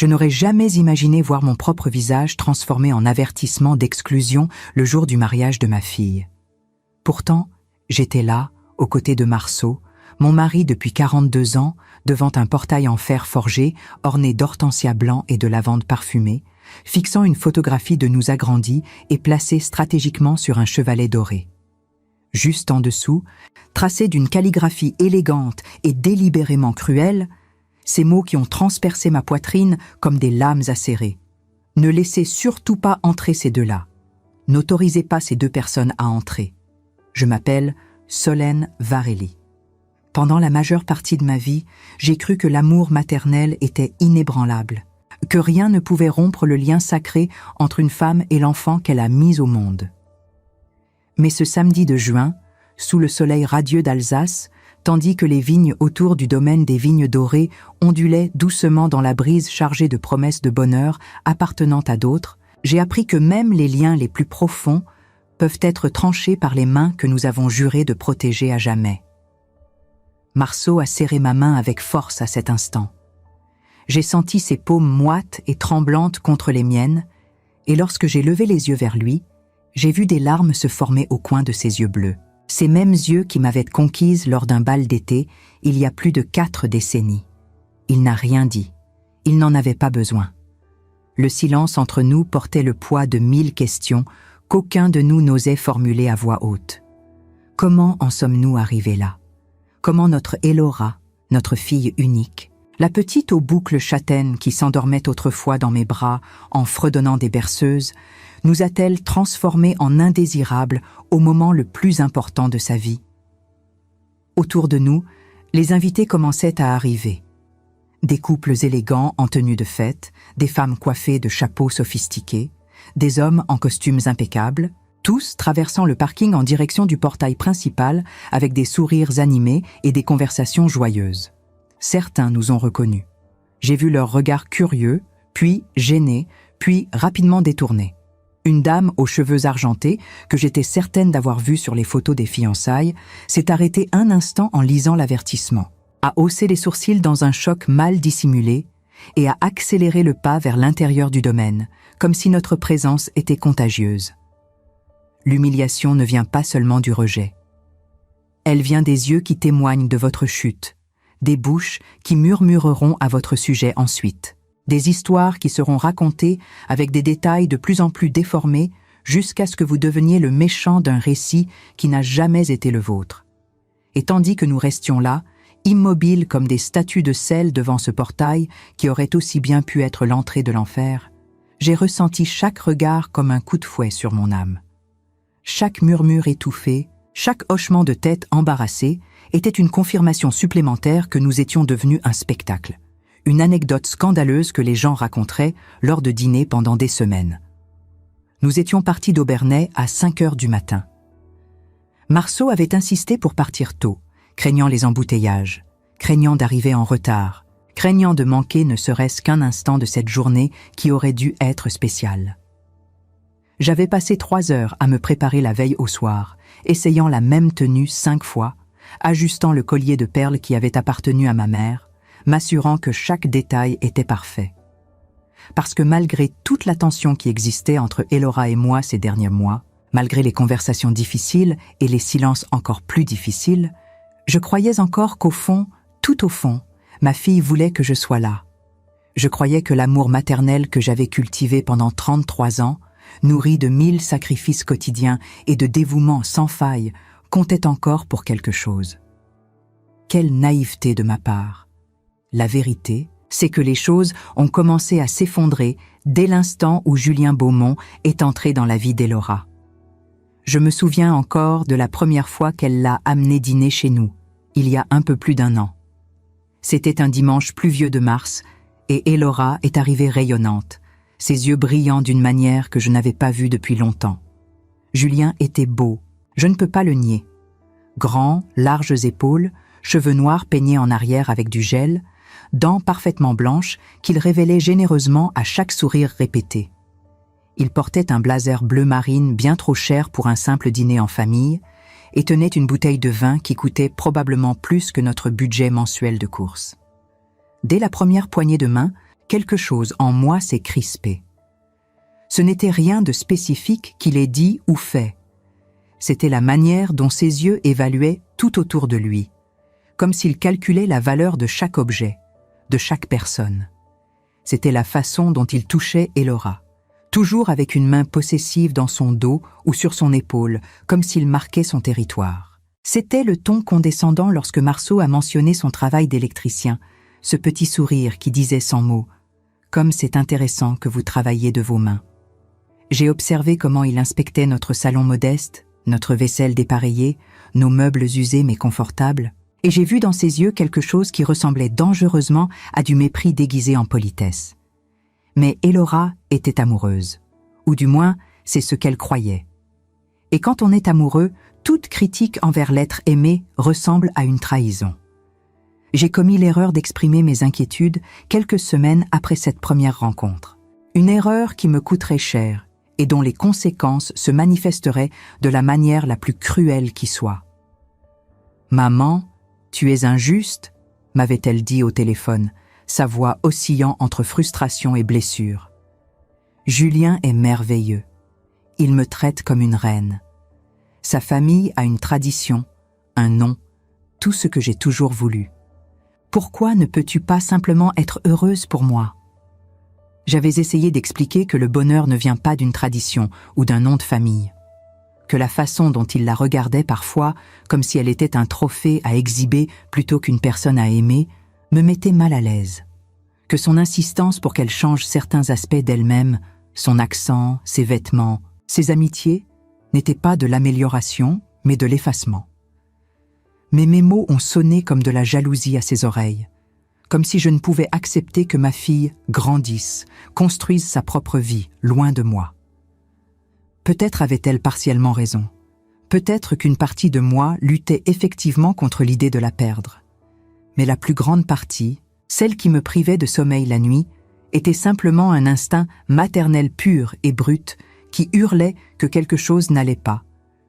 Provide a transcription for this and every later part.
Je n'aurais jamais imaginé voir mon propre visage transformé en avertissement d'exclusion le jour du mariage de ma fille. Pourtant, j'étais là, aux côtés de Marceau, mon mari depuis 42 ans, devant un portail en fer forgé, orné d'hortensias blancs et de lavande parfumée, fixant une photographie de nous agrandis et placée stratégiquement sur un chevalet doré. Juste en dessous, tracés d'une calligraphie élégante et délibérément cruelle, ces mots qui ont transpercé ma poitrine comme des lames acérées. Ne laissez surtout pas entrer ces deux-là. N'autorisez pas ces deux personnes à entrer. Je m'appelle Solène Varelli. Pendant la majeure partie de ma vie, j'ai cru que l'amour maternel était inébranlable, que rien ne pouvait rompre le lien sacré entre une femme et l'enfant qu'elle a mis au monde. Mais ce samedi de juin, sous le soleil radieux d'Alsace, tandis que les vignes autour du domaine des Vignes Dorées ondulaient doucement dans la brise chargée de promesses de bonheur appartenant à d'autres, j'ai appris que même les liens les plus profonds peuvent être tranchés par les mains que nous avons juré de protéger à jamais. Marceau a serré ma main avec force à cet instant. J'ai senti ses paumes moites et tremblantes contre les miennes, et lorsque j'ai levé les yeux vers lui, j'ai vu des larmes se former au coin de ses yeux bleus. Ces mêmes yeux qui m'avaient conquise lors d'un bal d'été, il y a plus de 4 décennies. Il n'a rien dit. Il n'en avait pas besoin. Le silence entre nous portait le poids de 1000 questions qu'aucun de nous n'osait formuler à voix haute. Comment en sommes-nous arrivés là? Comment notre Elora, notre fille unique, la petite aux boucles châtaines qui s'endormait autrefois dans mes bras en fredonnant des berceuses, nous a-t-elle transformés en indésirables au moment le plus important de sa vie? Autour de nous, les invités commençaient à arriver. Des couples élégants en tenue de fête, des femmes coiffées de chapeaux sophistiqués, des hommes en costumes impeccables, tous traversant le parking en direction du portail principal avec des sourires animés et des conversations joyeuses. Certains nous ont reconnus. J'ai vu leurs regards curieux, puis gênés, puis rapidement détournés. Une dame aux cheveux argentés, que j'étais certaine d'avoir vue sur les photos des fiançailles, s'est arrêtée un instant en lisant l'avertissement, a haussé les sourcils dans un choc mal dissimulé et a accéléré le pas vers l'intérieur du domaine, comme si notre présence était contagieuse. L'humiliation ne vient pas seulement du rejet. Elle vient des yeux qui témoignent de votre chute, des bouches qui murmureront à votre sujet ensuite, des histoires qui seront racontées avec des détails de plus en plus déformés jusqu'à ce que vous deveniez le méchant d'un récit qui n'a jamais été le vôtre. Et tandis que nous restions là, immobiles comme des statues de sel devant ce portail qui aurait aussi bien pu être l'entrée de l'enfer, j'ai ressenti chaque regard comme un coup de fouet sur mon âme. Chaque murmure étouffé, chaque hochement de tête embarrassé était une confirmation supplémentaire que nous étions devenus un spectacle, une anecdote scandaleuse que les gens raconteraient lors de dîners pendant des semaines. Nous étions partis d'Aubernais à 5 heures du matin. Marceau avait insisté pour partir tôt, craignant les embouteillages, craignant d'arriver en retard, craignant de manquer ne serait-ce qu'un instant de cette journée qui aurait dû être spéciale. J'avais passé 3 heures à me préparer la veille au soir, essayant la même tenue 5 fois, ajustant le collier de perles qui avait appartenu à ma mère, m'assurant que chaque détail était parfait. Parce que malgré toute la tension qui existait entre Elora et moi ces derniers mois, malgré les conversations difficiles et les silences encore plus difficiles, je croyais encore qu'au fond, tout au fond, ma fille voulait que je sois là. Je croyais que l'amour maternel que j'avais cultivé pendant 33 ans, nourri de 1000 sacrifices quotidiens et de dévouement sans faille, comptait encore pour quelque chose. Quelle naïveté de ma part! La vérité, c'est que les choses ont commencé à s'effondrer dès l'instant où Julien Beaumont est entré dans la vie d'Elora. Je me souviens encore de la première fois qu'elle l'a amené dîner chez nous, il y a un peu plus d'1 an. C'était un dimanche pluvieux de mars, et Elora est arrivée rayonnante, ses yeux brillants d'une manière que je n'avais pas vue depuis longtemps. Julien était beau, je ne peux pas le nier. Grand, larges épaules, cheveux noirs peignés en arrière avec du gel, dents parfaitement blanches qu'il révélait généreusement à chaque sourire répété. Il portait un blazer bleu marine bien trop cher pour un simple dîner en famille et tenait une bouteille de vin qui coûtait probablement plus que notre budget mensuel de course. Dès la première poignée de main, quelque chose en moi s'est crispé. Ce n'était rien de spécifique qu'il ait dit ou fait. C'était la manière dont ses yeux évaluaient tout autour de lui, comme s'il calculait la valeur de chaque objet, de chaque personne. C'était la façon dont il touchait Elora, toujours avec une main possessive dans son dos ou sur son épaule, comme s'il marquait son territoire. C'était le ton condescendant lorsque Marceau a mentionné son travail d'électricien, ce petit sourire qui disait sans mots « Comme c'est intéressant que vous travailliez de vos mains ». J'ai observé comment il inspectait notre salon modeste, notre vaisselle dépareillée, nos meubles usés mais confortables, et j'ai vu dans ses yeux quelque chose qui ressemblait dangereusement à du mépris déguisé en politesse. Mais Elora était amoureuse, ou du moins c'est ce qu'elle croyait. Et quand on est amoureux, toute critique envers l'être aimé ressemble à une trahison. J'ai commis l'erreur d'exprimer mes inquiétudes quelques semaines après cette première rencontre. Une erreur qui me coûterait cher et dont les conséquences se manifesteraient de la manière la plus cruelle qui soit. « Maman, tu es injuste », m'avait-elle dit au téléphone, sa voix oscillant entre frustration et blessure. « Julien est merveilleux. Il me traite comme une reine. Sa famille a une tradition, un nom, tout ce que j'ai toujours voulu. Pourquoi ne peux-tu pas simplement être heureuse pour moi ?» J'avais essayé d'expliquer que le bonheur ne vient pas d'une tradition ou d'un nom de famille, que la façon dont il la regardait parfois, comme si elle était un trophée à exhiber plutôt qu'une personne à aimer, me mettait mal à l'aise, que son insistance pour qu'elle change certains aspects d'elle-même, son accent, ses vêtements, ses amitiés, n'était pas de l'amélioration, mais de l'effacement. Mais mes mots ont sonné comme de la jalousie à ses oreilles, comme si je ne pouvais accepter que ma fille grandisse, construise sa propre vie, loin de moi. Peut-être avait-elle partiellement raison. Peut-être qu'une partie de moi luttait effectivement contre l'idée de la perdre. Mais la plus grande partie, celle qui me privait de sommeil la nuit, était simplement un instinct maternel pur et brut qui hurlait que quelque chose n'allait pas,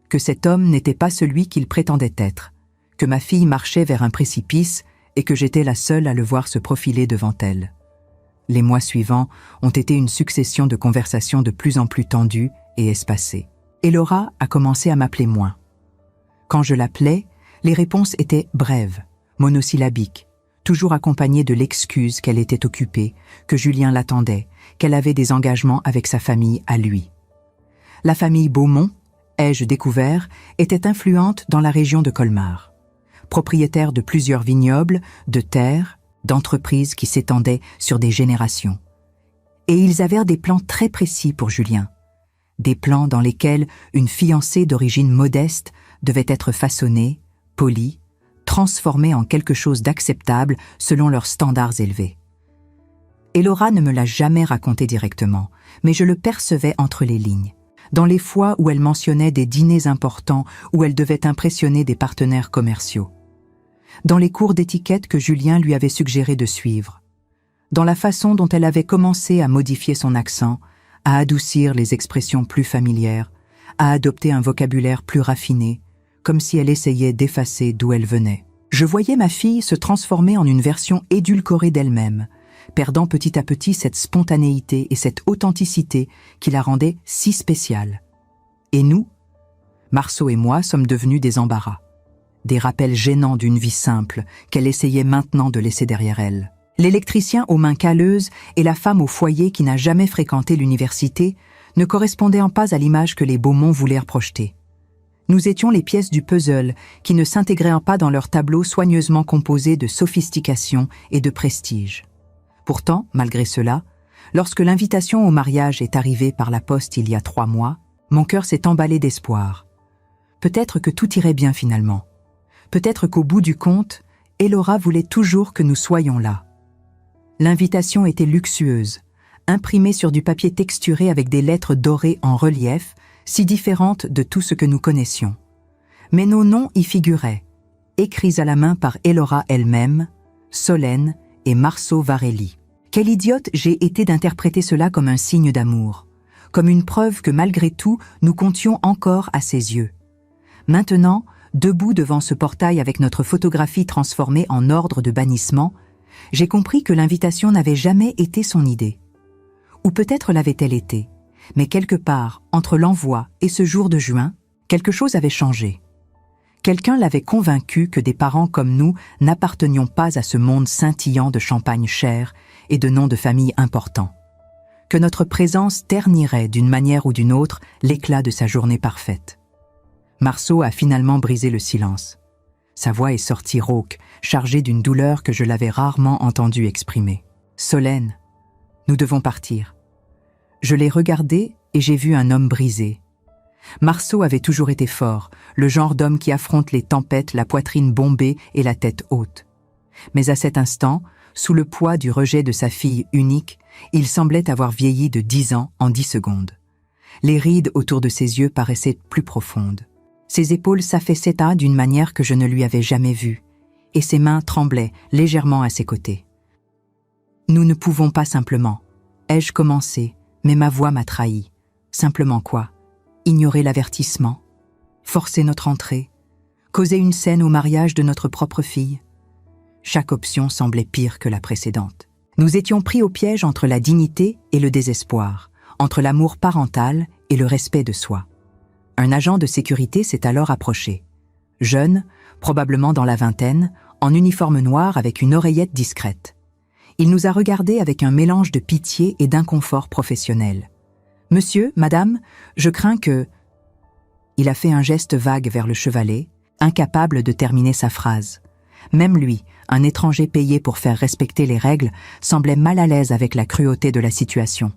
que cet homme n'était pas celui qu'il prétendait être, que ma fille marchait vers un précipice et que j'étais la seule à le voir se profiler devant elle. Les mois suivants ont été une succession de conversations de plus en plus tendues et espacées. Elora a commencé à m'appeler moins. Quand je l'appelais, les réponses étaient brèves, monosyllabiques, toujours accompagnées de l'excuse qu'elle était occupée, que Julien l'attendait, qu'elle avait des engagements avec sa famille à lui. La famille Beaumont, ai-je découvert, était influente dans la région de Colmar. Propriétaire de plusieurs vignobles, de terres, d'entreprises qui s'étendaient sur des générations. Et ils avaient des plans très précis pour Julien. Des plans dans lesquels une fiancée d'origine modeste devait être façonnée, polie, transformée en quelque chose d'acceptable selon leurs standards élevés. Elora ne me l'a jamais raconté directement, mais je le percevais entre les lignes. Dans les fois où elle mentionnait des dîners importants où elle devait impressionner des partenaires commerciaux. Dans les cours d'étiquette que Julien lui avait suggéré de suivre. Dans la façon dont elle avait commencé à modifier son accent, à adoucir les expressions plus familières, à adopter un vocabulaire plus raffiné, comme si elle essayait d'effacer d'où elle venait. Je voyais ma fille se transformer en une version édulcorée d'elle-même, perdant petit à petit cette spontanéité et cette authenticité qui la rendaient si spéciale. Et nous, Marceau et moi, sommes devenus des embarras, des rappels gênants d'une vie simple qu'elle essayait maintenant de laisser derrière elle. L'électricien aux mains calleuses et la femme au foyer qui n'a jamais fréquenté l'université ne correspondaient pas à l'image que les Beaumont voulaient projeter. Nous étions les pièces du puzzle qui ne s'intégraient pas dans leur tableau soigneusement composé de sophistication et de prestige. Pourtant, malgré cela, lorsque l'invitation au mariage est arrivée par la poste il y a 3 mois, mon cœur s'est emballé d'espoir. Peut-être que tout irait bien finalement. Peut-être qu'au bout du compte, Elora voulait toujours que nous soyons là. L'invitation était luxueuse, imprimée sur du papier texturé avec des lettres dorées en relief, si différentes de tout ce que nous connaissions. Mais nos noms y figuraient, écrits à la main par Elora elle-même, Solène et Marceau Varelli. Quelle idiote j'ai été d'interpréter cela comme un signe d'amour, comme une preuve que malgré tout, nous comptions encore à ses yeux. Maintenant, debout devant ce portail avec notre photographie transformée en ordre de bannissement, J'ai compris que l'invitation n'avait jamais été son idée. Ou peut-être l'avait-elle été, mais quelque part, entre l'envoi et ce jour de juin, quelque chose avait changé. Quelqu'un l'avait convaincu que des parents comme nous n'appartenions pas à ce monde scintillant de champagne cher et de noms de famille importants. Que notre présence ternirait d'une manière ou d'une autre l'éclat de sa journée parfaite. Marceau a finalement brisé le silence. Sa voix est sortie rauque, chargée d'une douleur que je l'avais rarement entendue exprimer. « Solène, nous devons partir. » Je l'ai regardé et j'ai vu un homme brisé. Marceau avait toujours été fort, le genre d'homme qui affronte les tempêtes, la poitrine bombée et la tête haute. Mais à cet instant, sous le poids du rejet de sa fille unique, il semblait avoir vieilli de 10 ans en 10 secondes. Les rides autour de ses yeux paraissaient plus profondes. Ses épaules s'affaissaient d'une manière que je ne lui avais jamais vue, et ses mains tremblaient légèrement à ses côtés. « Nous ne pouvons pas simplement. » Ai-je commencé, mais ma voix m'a trahi. Simplement quoi? Ignorer l'avertissement? Forcer notre entrée? Causer une scène au mariage de notre propre fille? Chaque option semblait pire que la précédente. Nous étions pris au piège entre la dignité et le désespoir, entre l'amour parental et le respect de soi. Un agent de sécurité s'est alors approché. Jeune, probablement dans la vingtaine, en uniforme noir avec une oreillette discrète. Il nous a regardés avec un mélange de pitié et d'inconfort professionnel. « Monsieur, madame, je crains que… » Il a fait un geste vague vers le chevalet, incapable de terminer sa phrase. Même lui, un étranger payé pour faire respecter les règles, semblait mal à l'aise avec la cruauté de la situation.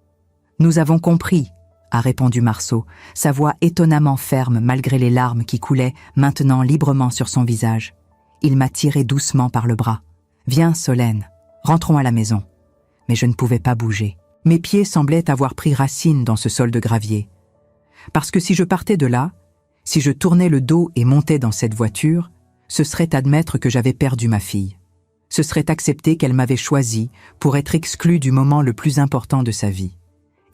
« Nous avons compris », a répondu Marceau, sa voix étonnamment ferme malgré les larmes qui coulaient maintenant librement sur son visage. Il m'a tiré doucement par le bras. « Viens, Solène, rentrons à la maison. » Mais je ne pouvais pas bouger. Mes pieds semblaient avoir pris racine dans ce sol de gravier. Parce que si je partais de là, si je tournais le dos et montais dans cette voiture, ce serait admettre que j'avais perdu ma fille. Ce serait accepter qu'elle m'avait choisi pour être exclue du moment le plus important de sa vie.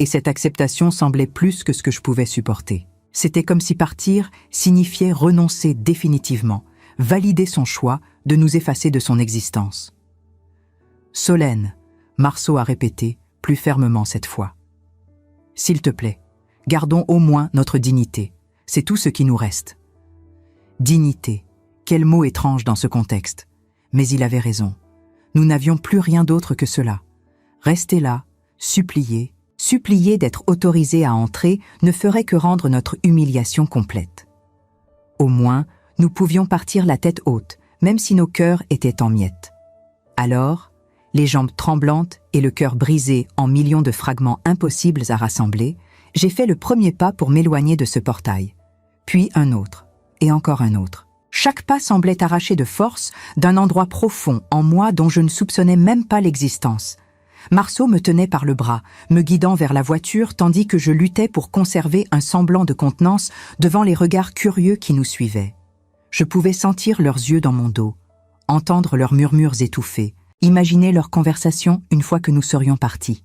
Et cette acceptation semblait plus que ce que je pouvais supporter. C'était comme si partir signifiait renoncer définitivement, valider son choix de nous effacer de son existence. « Solène », Marceau a répété, plus fermement cette fois. « S'il te plaît, gardons au moins notre dignité. C'est tout ce qui nous reste. » Dignité, quel mot étrange dans ce contexte. Mais il avait raison. Nous n'avions plus rien d'autre que cela. Rester là, supplier d'être autorisé à entrer ne ferait que rendre notre humiliation complète. Au moins, nous pouvions partir la tête haute, même si nos cœurs étaient en miettes. Alors, les jambes tremblantes et le cœur brisé en millions de fragments impossibles à rassembler, j'ai fait le premier pas pour m'éloigner de ce portail. Puis un autre, et encore un autre. Chaque pas semblait arraché de force d'un endroit profond en moi dont je ne soupçonnais même pas l'existence. Marceau me tenait par le bras, me guidant vers la voiture tandis que je luttais pour conserver un semblant de contenance devant les regards curieux qui nous suivaient. Je pouvais sentir leurs yeux dans mon dos, entendre leurs murmures étouffés, imaginer leur conversation une fois que nous serions partis.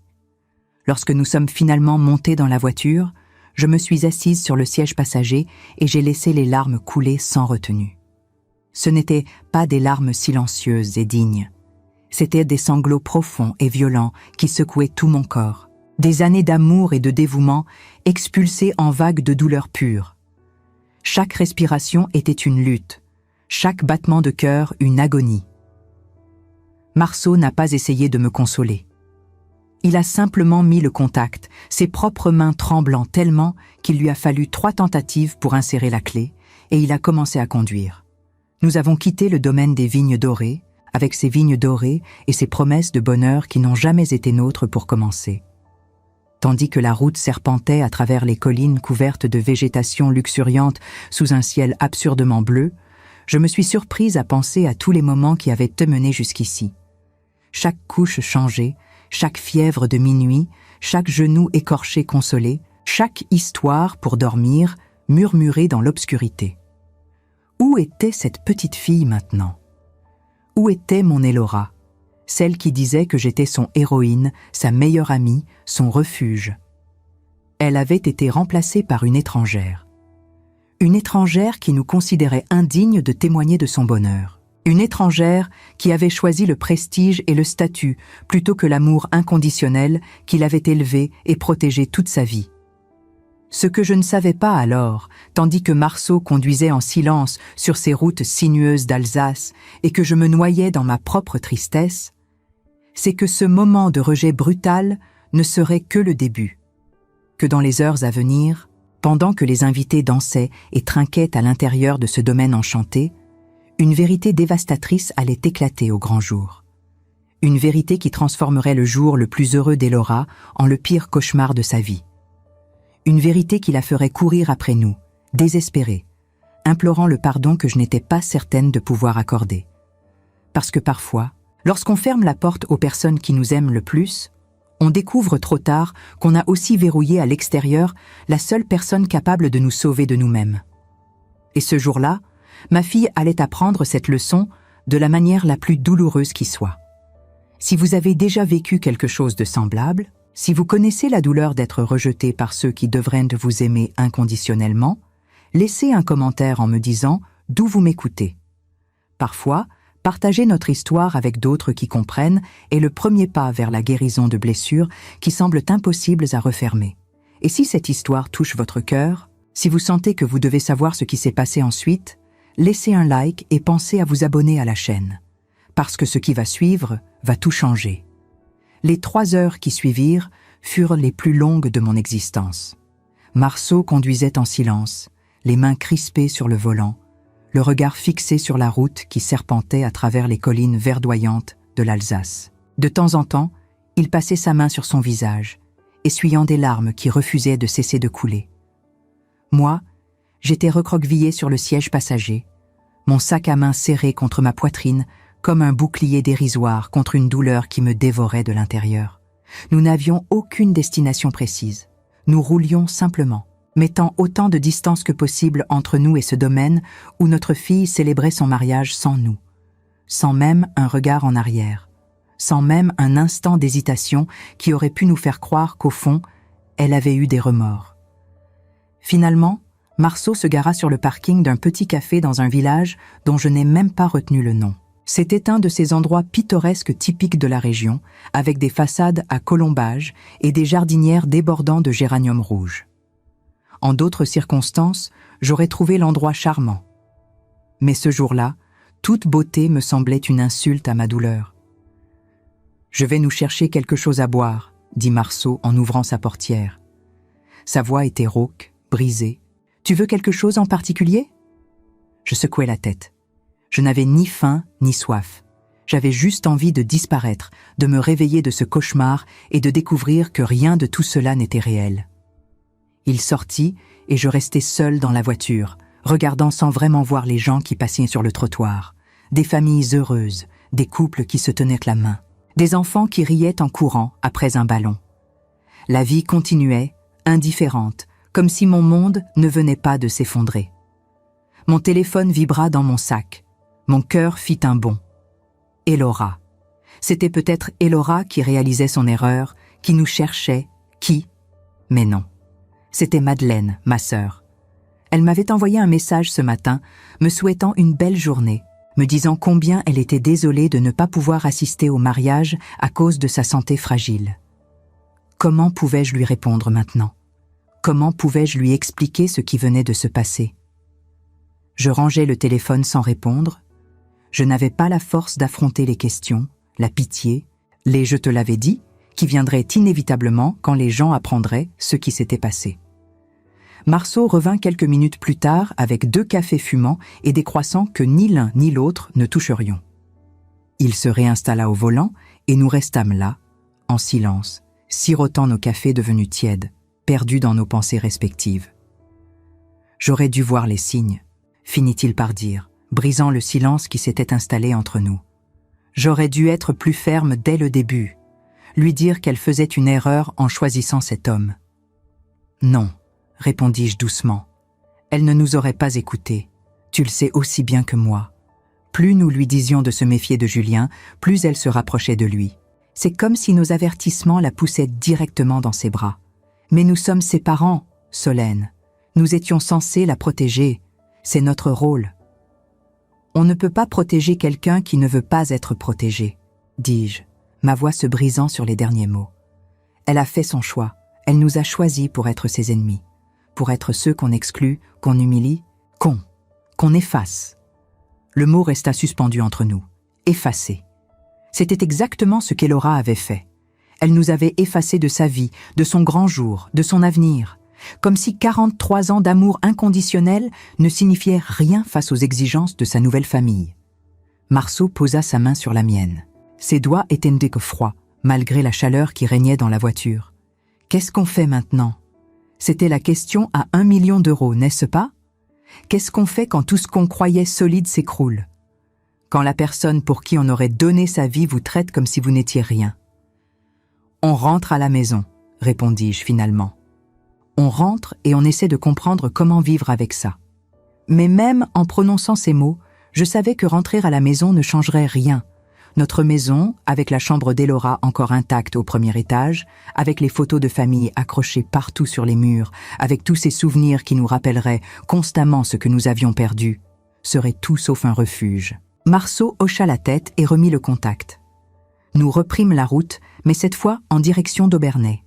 Lorsque nous sommes finalement montés dans la voiture, je me suis assise sur le siège passager et j'ai laissé les larmes couler sans retenue. Ce n'étaient pas des larmes silencieuses et dignes. C'étaient des sanglots profonds et violents qui secouaient tout mon corps. Des années d'amour et de dévouement expulsées en vagues de douleur pure. Chaque respiration était une lutte, chaque battement de cœur une agonie. Marceau n'a pas essayé de me consoler. Il a simplement mis le contact, ses propres mains tremblant tellement qu'il lui a fallu 3 tentatives pour insérer la clé, et il a commencé à conduire. Nous avons quitté le domaine des vignes dorées, avec ses vignes dorées et ses promesses de bonheur qui n'ont jamais été nôtres pour commencer. Tandis que la route serpentait à travers les collines couvertes de végétation luxuriante sous un ciel absurdement bleu, je me suis surprise à penser à tous les moments qui avaient te mené jusqu'ici. Chaque couche changée, chaque fièvre de minuit, chaque genou écorché consolé, chaque histoire pour dormir, murmurée dans l'obscurité. Où était cette petite fille maintenant? Où était mon Elora, celle qui disait que j'étais son héroïne, sa meilleure amie, son refuge? Elle avait été remplacée par une étrangère. Une étrangère qui nous considérait indignes de témoigner de son bonheur. Une étrangère qui avait choisi le prestige et le statut plutôt que l'amour inconditionnel qui l'avait élevée et protégée toute sa vie. Ce que je ne savais pas alors, tandis que Marceau conduisait en silence sur ces routes sinueuses d'Alsace et que je me noyais dans ma propre tristesse, c'est que ce moment de rejet brutal ne serait que le début. Que dans les heures à venir, pendant que les invités dansaient et trinquaient à l'intérieur de ce domaine enchanté, une vérité dévastatrice allait éclater au grand jour. Une vérité qui transformerait le jour le plus heureux d'Elora en le pire cauchemar de sa vie. Une vérité qui la ferait courir après nous, désespérée, implorant le pardon que je n'étais pas certaine de pouvoir accorder. Parce que parfois, lorsqu'on ferme la porte aux personnes qui nous aiment le plus, on découvre trop tard qu'on a aussi verrouillé à l'extérieur la seule personne capable de nous sauver de nous-mêmes. Et ce jour-là, ma fille allait apprendre cette leçon de la manière la plus douloureuse qui soit. Si vous avez déjà vécu quelque chose de semblable, si vous connaissez la douleur d'être rejeté par ceux qui devraient vous aimer inconditionnellement, laissez un commentaire en me disant d'où vous m'écoutez. Parfois, partager notre histoire avec d'autres qui comprennent est le premier pas vers la guérison de blessures qui semblent impossibles à refermer. Et si cette histoire touche votre cœur, si vous sentez que vous devez savoir ce qui s'est passé ensuite, laissez un like et pensez à vous abonner à la chaîne. Parce que ce qui va suivre va tout changer. Les 3 heures qui suivirent furent les plus longues de mon existence. Marceau conduisait en silence, les mains crispées sur le volant, le regard fixé sur la route qui serpentait à travers les collines verdoyantes de l'Alsace. De temps en temps, il passait sa main sur son visage, essuyant des larmes qui refusaient de cesser de couler. Moi, j'étais recroquevillé sur le siège passager, mon sac à main serré contre ma poitrine, comme un bouclier dérisoire contre une douleur qui me dévorait de l'intérieur. Nous n'avions aucune destination précise. Nous roulions simplement, mettant autant de distance que possible entre nous et ce domaine où notre fille célébrait son mariage sans nous, sans même un regard en arrière, sans même un instant d'hésitation qui aurait pu nous faire croire qu'au fond, elle avait eu des remords. Finalement, Marceau se gara sur le parking d'un petit café dans un village dont je n'ai même pas retenu le nom. C'était un de ces endroits pittoresques typiques de la région, avec des façades à colombages et des jardinières débordant de géraniums rouges. En d'autres circonstances, j'aurais trouvé l'endroit charmant. Mais ce jour-là, toute beauté me semblait une insulte à ma douleur. « Je vais nous chercher quelque chose à boire », dit Marceau en ouvrant sa portière. Sa voix était rauque, brisée. « Tu veux quelque chose en particulier ?» Je secouai la tête. Je n'avais ni faim ni soif. J'avais juste envie de disparaître, de me réveiller de ce cauchemar et de découvrir que rien de tout cela n'était réel. Il sortit et je restai seul dans la voiture, regardant sans vraiment voir les gens qui passaient sur le trottoir. Des familles heureuses, des couples qui se tenaient la main, des enfants qui riaient en courant après un ballon. La vie continuait, indifférente, comme si mon monde ne venait pas de s'effondrer. Mon téléphone vibra dans mon sac. Mon cœur fit un bond. Elora. C'était peut-être Elora qui réalisait son erreur, qui nous cherchait, mais non. C'était Madeleine, ma sœur. Elle m'avait envoyé un message ce matin, me souhaitant une belle journée, me disant combien elle était désolée de ne pas pouvoir assister au mariage à cause de sa santé fragile. Comment pouvais-je lui répondre maintenant? Comment pouvais-je lui expliquer ce qui venait de se passer? Je rangeai le téléphone sans répondre. Je n'avais pas la force d'affronter les questions, la pitié, les « je te l'avais dit » qui viendraient inévitablement quand les gens apprendraient ce qui s'était passé. Marceau revint quelques minutes plus tard avec 2 cafés fumants et des croissants que ni l'un ni l'autre ne toucherions. Il se réinstalla au volant et nous restâmes là, en silence, sirotant nos cafés devenus tièdes, perdus dans nos pensées respectives. J'aurais dû voir les signes, finit-il par dire, brisant le silence qui s'était installé entre nous. J'aurais dû être plus ferme dès le début, lui dire qu'elle faisait une erreur en choisissant cet homme. Non, répondis-je doucement. Elle ne nous aurait pas écoutés. Tu le sais aussi bien que moi. Plus nous lui disions de se méfier de Julien, plus elle se rapprochait de lui. C'est comme si nos avertissements la poussaient directement dans ses bras. Mais nous sommes ses parents, Solène. Nous étions censés la protéger. C'est notre rôle. On ne peut pas protéger quelqu'un qui ne veut pas être protégé, dis-je, ma voix se brisant sur les derniers mots. Elle a fait son choix, elle nous a choisis pour être ses ennemis, pour être ceux qu'on exclut, qu'on humilie, qu'on efface. Le mot resta suspendu entre nous, effacé. C'était exactement ce qu'Elora avait fait. Elle nous avait effacés de sa vie, de son grand jour, de son avenir, comme si 43 ans d'amour inconditionnel ne signifiaient rien face aux exigences de sa nouvelle famille. Marceau posa sa main sur la mienne. Ses doigts étaient froids, malgré la chaleur qui régnait dans la voiture. « Qu'est-ce qu'on fait maintenant ?» C'était la question à 1 million d'euros, n'est-ce pas? Qu'est-ce qu'on fait quand tout ce qu'on croyait solide s'écroule? Quand la personne pour qui on aurait donné sa vie vous traite comme si vous n'étiez rien? On rentre à la maison, répondis-je finalement. On rentre et on essaie de comprendre comment vivre avec ça. Mais même en prononçant ces mots, je savais que rentrer à la maison ne changerait rien. Notre maison, avec la chambre d'Elora encore intacte au premier étage, avec les photos de famille accrochées partout sur les murs, avec tous ces souvenirs qui nous rappelleraient constamment ce que nous avions perdu, serait tout sauf un refuge. Marceau hocha la tête et remit le contact. Nous reprîmes la route, mais cette fois en direction d'Aubernais.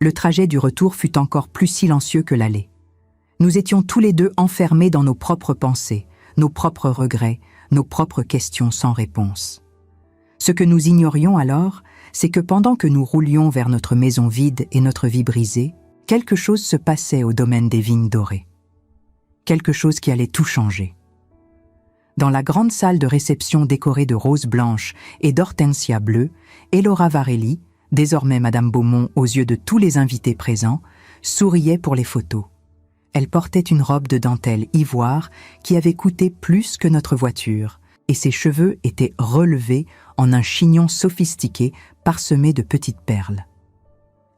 Le trajet du retour fut encore plus silencieux que l'aller. Nous étions tous les deux enfermés dans nos propres pensées, nos propres regrets, nos propres questions sans réponse. Ce que nous ignorions alors, c'est que pendant que nous roulions vers notre maison vide et notre vie brisée, quelque chose se passait au domaine des vignes dorées. Quelque chose qui allait tout changer. Dans la grande salle de réception décorée de roses blanches et d'hortensias bleues, Elora Varelli, désormais Madame Beaumont aux yeux de tous les invités présents, souriait pour les photos. Elle portait une robe de dentelle ivoire qui avait coûté plus que notre voiture, et ses cheveux étaient relevés en un chignon sophistiqué parsemé de petites perles.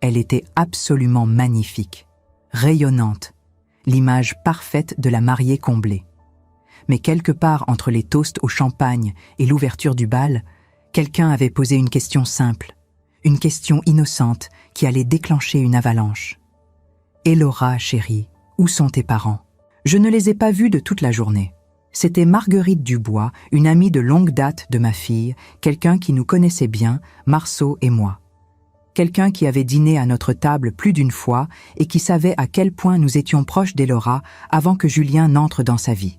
Elle était absolument magnifique, rayonnante, l'image parfaite de la mariée comblée. Mais quelque part entre les toasts au champagne et l'ouverture du bal, quelqu'un avait posé une question simple, une question innocente qui allait déclencher une avalanche. « Elora, chérie, où sont tes parents ?» Je ne les ai pas vus de toute la journée. C'était Marguerite Dubois, une amie de longue date de ma fille, quelqu'un qui nous connaissait bien, Marceau et moi. Quelqu'un qui avait dîné à notre table plus d'une fois et qui savait à quel point nous étions proches d'Elora avant que Julien n'entre dans sa vie.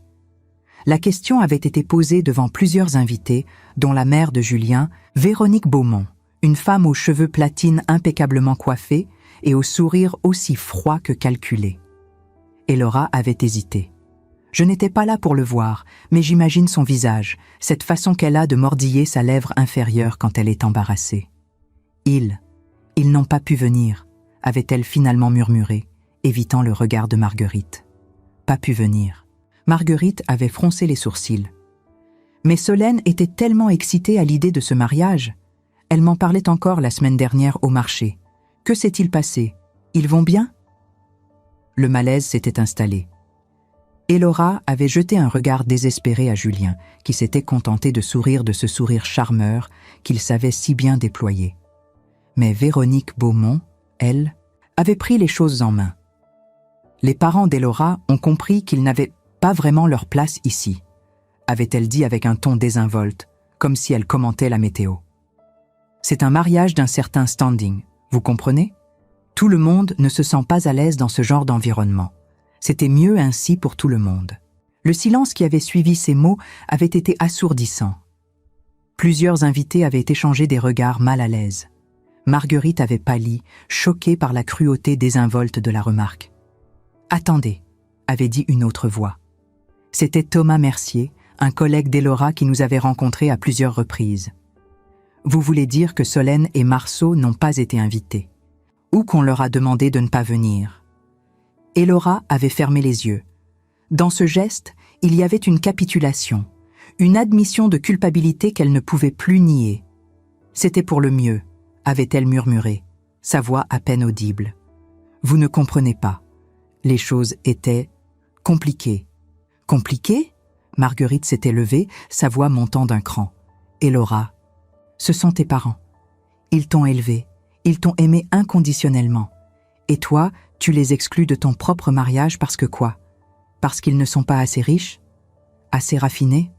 La question avait été posée devant plusieurs invités, dont la mère de Julien, Véronique Beaumont, une femme aux cheveux platines impeccablement coiffés et au sourire aussi froid que calculé. Elora avait hésité. Je n'étais pas là pour le voir, mais j'imagine son visage, cette façon qu'elle a de mordiller sa lèvre inférieure quand elle est embarrassée. Ils n'ont pas pu venir, avait-elle finalement murmuré, évitant le regard de Marguerite. Pas pu venir. Marguerite avait froncé les sourcils. Mais Solène était tellement excitée à l'idée de ce mariage. Elle m'en parlait encore la semaine dernière au marché. Que s'est-il passé? Ils vont bien? Le malaise s'était installé. Elora avait jeté un regard désespéré à Julien, qui s'était contenté de sourire de ce sourire charmeur qu'il savait si bien déployer. Mais Véronique Beaumont, elle, avait pris les choses en main. Les parents d'Elora ont compris qu'ils n'avaient pas vraiment leur place ici, avait-elle dit avec un ton désinvolte, comme si elle commentait la météo. C'est un mariage d'un certain standing, vous comprenez? Tout le monde ne se sent pas à l'aise dans ce genre d'environnement. C'était mieux ainsi pour tout le monde. Le silence qui avait suivi ces mots avait été assourdissant. Plusieurs invités avaient échangé des regards mal à l'aise. Marguerite avait pâli, choquée par la cruauté désinvolte de la remarque. « Attendez », avait dit une autre voix. C'était Thomas Mercier, un collègue d'Elora qui nous avait rencontrés à plusieurs reprises. « Vous voulez dire que Solène et Marceau n'ont pas été invités, ou qu'on leur a demandé de ne pas venir ?» Elora avait fermé les yeux. Dans ce geste, il y avait une capitulation, une admission de culpabilité qu'elle ne pouvait plus nier. C'était pour le mieux, avait-elle murmuré, sa voix à peine audible. Vous ne comprenez pas. Les choses étaient compliquées. Compliquées? Marguerite s'était levée, sa voix montant d'un cran. Elora, ce sont tes parents. Ils t'ont élevée, ils t'ont aimée inconditionnellement. Et toi, tu les exclus de ton propre mariage parce que quoi? Parce qu'ils ne sont pas assez riches? Assez raffinés?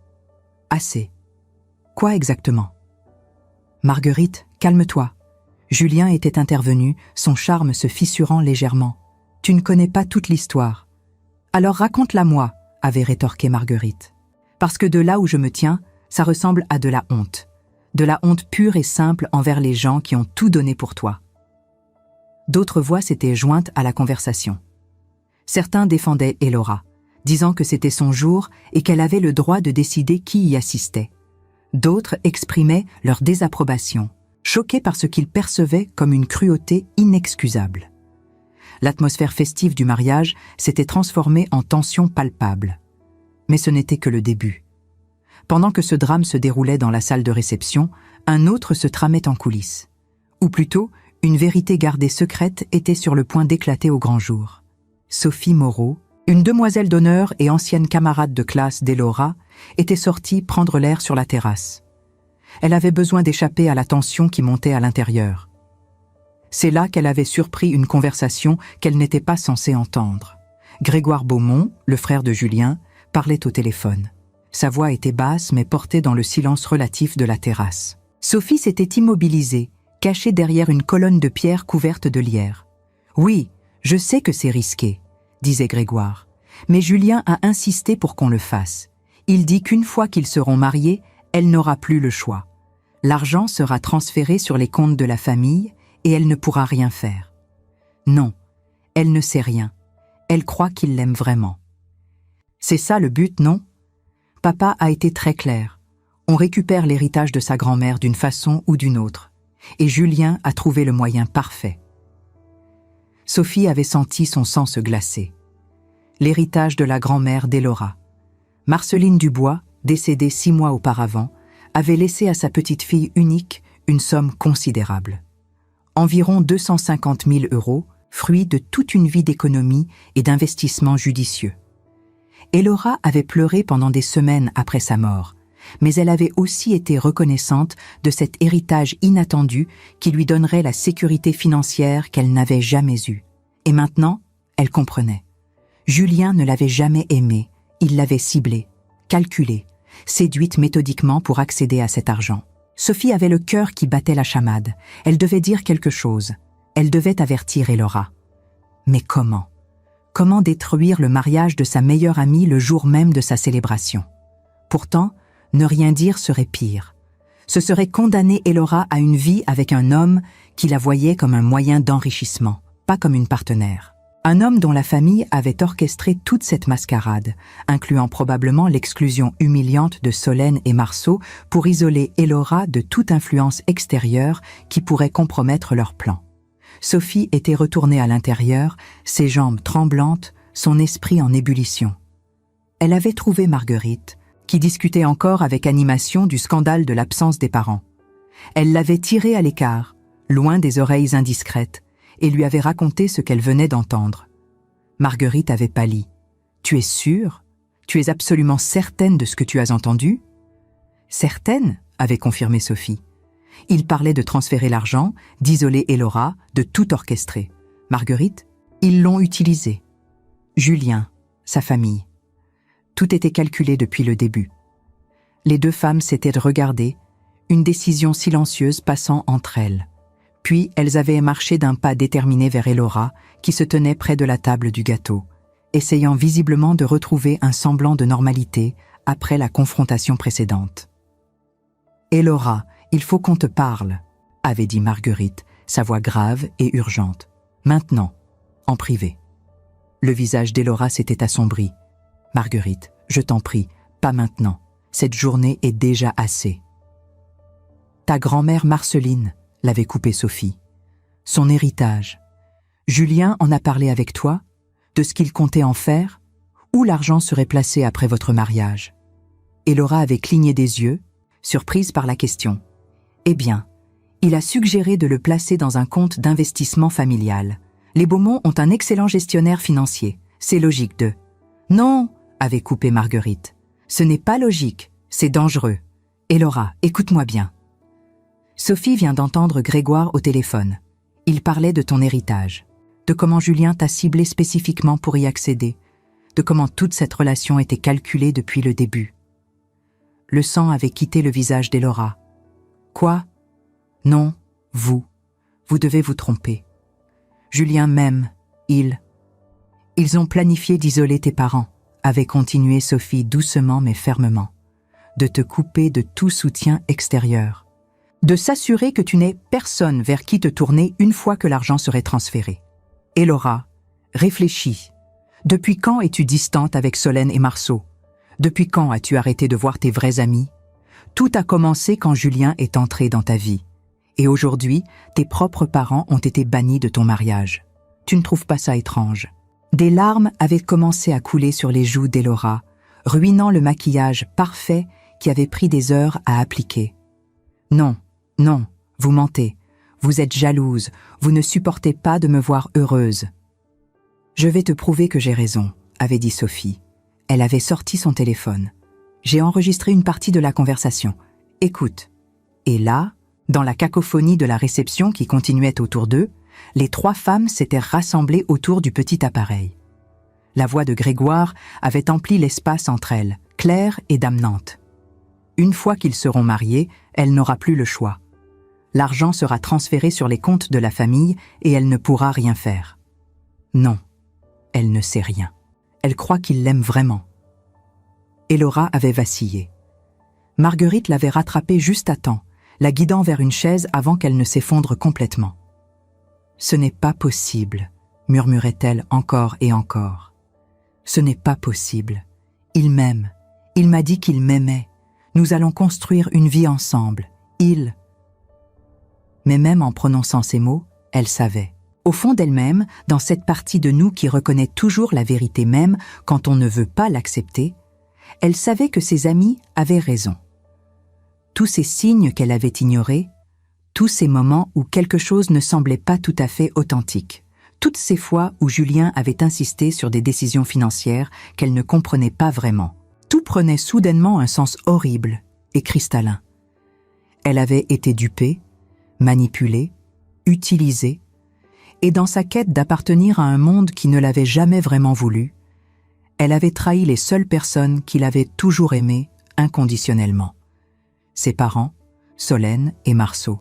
Assez. Quoi exactement? Marguerite, calme-toi. Julien était intervenu, son charme se fissurant légèrement. Tu ne connais pas toute l'histoire. Alors raconte-la-moi, avait rétorqué Marguerite. Parce que de là où je me tiens, ça ressemble à de la honte. De la honte pure et simple envers les gens qui ont tout donné pour toi. D'autres voix s'étaient jointes à la conversation. Certains défendaient Elora, disant que c'était son jour et qu'elle avait le droit de décider qui y assistait. D'autres exprimaient leur désapprobation, choqués par ce qu'ils percevaient comme une cruauté inexcusable. L'atmosphère festive du mariage s'était transformée en tension palpable. Mais ce n'était que le début. Pendant que ce drame se déroulait dans la salle de réception, un autre se tramait en coulisses. Ou plutôt, une vérité gardée secrète était sur le point d'éclater au grand jour. Sophie Moreau, une demoiselle d'honneur et ancienne camarade de classe d'Elora, était sortie prendre l'air sur la terrasse. Elle avait besoin d'échapper à la tension qui montait à l'intérieur. C'est là qu'elle avait surpris une conversation qu'elle n'était pas censée entendre. Grégoire Beaumont, le frère de Julien, parlait au téléphone. Sa voix était basse mais portée dans le silence relatif de la terrasse. Sophie s'était immobilisée, cachée derrière une colonne de pierre couverte de lierre. « Oui, je sais que c'est risqué », disait Grégoire, mais Julien a insisté pour qu'on le fasse. Il dit qu'une fois qu'ils seront mariés, elle n'aura plus le choix. L'argent sera transféré sur les comptes de la famille et elle ne pourra rien faire. Non, elle ne sait rien. Elle croit qu'il l'aime vraiment. C'est ça le but, non? Papa a été très clair. On récupère l'héritage de sa grand-mère d'une façon ou d'une autre. Et Julien a trouvé le moyen parfait. Sophie avait senti son sang se glacer. L'héritage de la grand-mère d'Elora. Marceline Dubois, décédée 6 mois auparavant, avait laissé à sa petite-fille unique une somme considérable. Environ 250 000 €, fruit de toute une vie d'économie et d'investissement judicieux. Elora avait pleuré pendant des semaines après sa mort, mais elle avait aussi été reconnaissante de cet héritage inattendu qui lui donnerait la sécurité financière qu'elle n'avait jamais eue. Et maintenant, elle comprenait. Julien ne l'avait jamais aimée, il l'avait ciblée, calculée, séduite méthodiquement pour accéder à cet argent. Sophie avait le cœur qui battait la chamade. Elle devait dire quelque chose. Elle devait avertir Elora. Mais comment? Comment détruire le mariage de sa meilleure amie le jour même de sa célébration? Pourtant, ne rien dire serait pire. Ce serait condamner Elora à une vie avec un homme qui la voyait comme un moyen d'enrichissement, pas comme une partenaire. Un homme dont la famille avait orchestré toute cette mascarade, incluant probablement l'exclusion humiliante de Solène et Marceau pour isoler Elora de toute influence extérieure qui pourrait compromettre leur plan. Sophie était retournée à l'intérieur, ses jambes tremblantes, son esprit en ébullition. Elle avait trouvé Marguerite, qui discutait encore avec animation du scandale de l'absence des parents. Elle l'avait tirée à l'écart, loin des oreilles indiscrètes, et lui avait raconté ce qu'elle venait d'entendre. Marguerite avait pâli. « Tu es sûre? Tu es absolument certaine de ce que tu as entendu ?»« Certaine ?» avait confirmé Sophie. Il parlait de transférer l'argent, d'isoler Elora, de tout orchestrer. Marguerite, ils l'ont utilisé. Julien, sa famille. Tout était calculé depuis le début. Les deux femmes s'étaient regardées, une décision silencieuse passant entre elles. Puis elles avaient marché d'un pas déterminé vers Elora, qui se tenait près de la table du gâteau, essayant visiblement de retrouver un semblant de normalité après la confrontation précédente. « Elora, il faut qu'on te parle », avait dit Marguerite, sa voix grave et urgente. « Maintenant, en privé. » Le visage d'Elora s'était assombri. « Marguerite, je t'en prie, pas maintenant. Cette journée est déjà assez. » « Ta grand-mère Marceline, » l'avait coupé Sophie. « Son héritage. Julien en a parlé avec toi, de ce qu'il comptait en faire, où l'argent serait placé après votre mariage. » Elora avait cligné des yeux, surprise par la question. « Eh bien, il a suggéré de le placer dans un compte d'investissement familial. Les Beaumont ont un excellent gestionnaire financier. C'est logique de... » « Non !» avait coupé Marguerite. « Ce n'est pas logique, c'est dangereux. Elora, écoute-moi bien. Sophie vient d'entendre Grégoire au téléphone. Il parlait de ton héritage, de comment Julien t'a ciblé spécifiquement pour y accéder, de comment toute cette relation était calculée depuis le début. le sang avait quitté le visage d'Elora. Quoi? Non, vous devez vous tromper. Julien m'aime, ils ont planifié d'isoler tes parents, avait continué Sophie doucement mais fermement, de te couper de tout soutien extérieur, de s'assurer que tu n'aies personne vers qui te tourner une fois que l'argent serait transféré. Elora, réfléchis. Depuis quand es-tu distante avec Solène et Marceau? Depuis quand as-tu arrêté de voir tes vrais amis? Tout a commencé quand Julien est entré dans ta vie. Et aujourd'hui, tes propres parents ont été bannis de ton mariage. Tu ne trouves pas ça étrange? Des larmes avaient commencé à couler sur les joues d'Elora, ruinant le maquillage parfait qui avait pris des heures à appliquer. Non, non, vous mentez. Vous êtes jalouse, vous ne supportez pas de me voir heureuse. Je vais te prouver que j'ai raison, avait dit Sophie. Elle avait sorti son téléphone. J'ai enregistré une partie de la conversation. Écoute. Et là, dans la cacophonie de la réception qui continuait autour d'eux, les 3 femmes s'étaient rassemblées autour du petit appareil. La voix de Grégoire avait empli l'espace entre elles, claire et damnante. Une fois qu'ils seront mariés, elle n'aura plus le choix. L'argent sera transféré sur les comptes de la famille et elle ne pourra rien faire. Non, elle ne sait rien. Elle croit qu'il l'aime vraiment. Elora avait vacillé. Marguerite l'avait rattrapée juste à temps, la guidant vers une chaise avant qu'elle ne s'effondre complètement. « Ce n'est pas possible, » murmurait-elle encore et encore. « Ce n'est pas possible. Il m'aime. Il m'a dit qu'il m'aimait. Nous allons construire une vie ensemble. Il... » Mais même en prononçant ces mots, elle savait. Au fond d'elle-même, dans cette partie de nous qui reconnaît toujours la vérité même quand on ne veut pas l'accepter, elle savait que ses amis avaient raison. Tous ces signes qu'elle avait ignorés, tous ces moments où quelque chose ne semblait pas tout à fait authentique, toutes ces fois où Julien avait insisté sur des décisions financières qu'elle ne comprenait pas vraiment, tout prenait soudainement un sens horrible et cristallin. Elle avait été dupée, manipulée, utilisée, et dans sa quête d'appartenir à un monde qui ne l'avait jamais vraiment voulu, elle avait trahi les seules personnes qui l'avaient toujours aimée inconditionnellement. Ses parents, Solène et Marceau,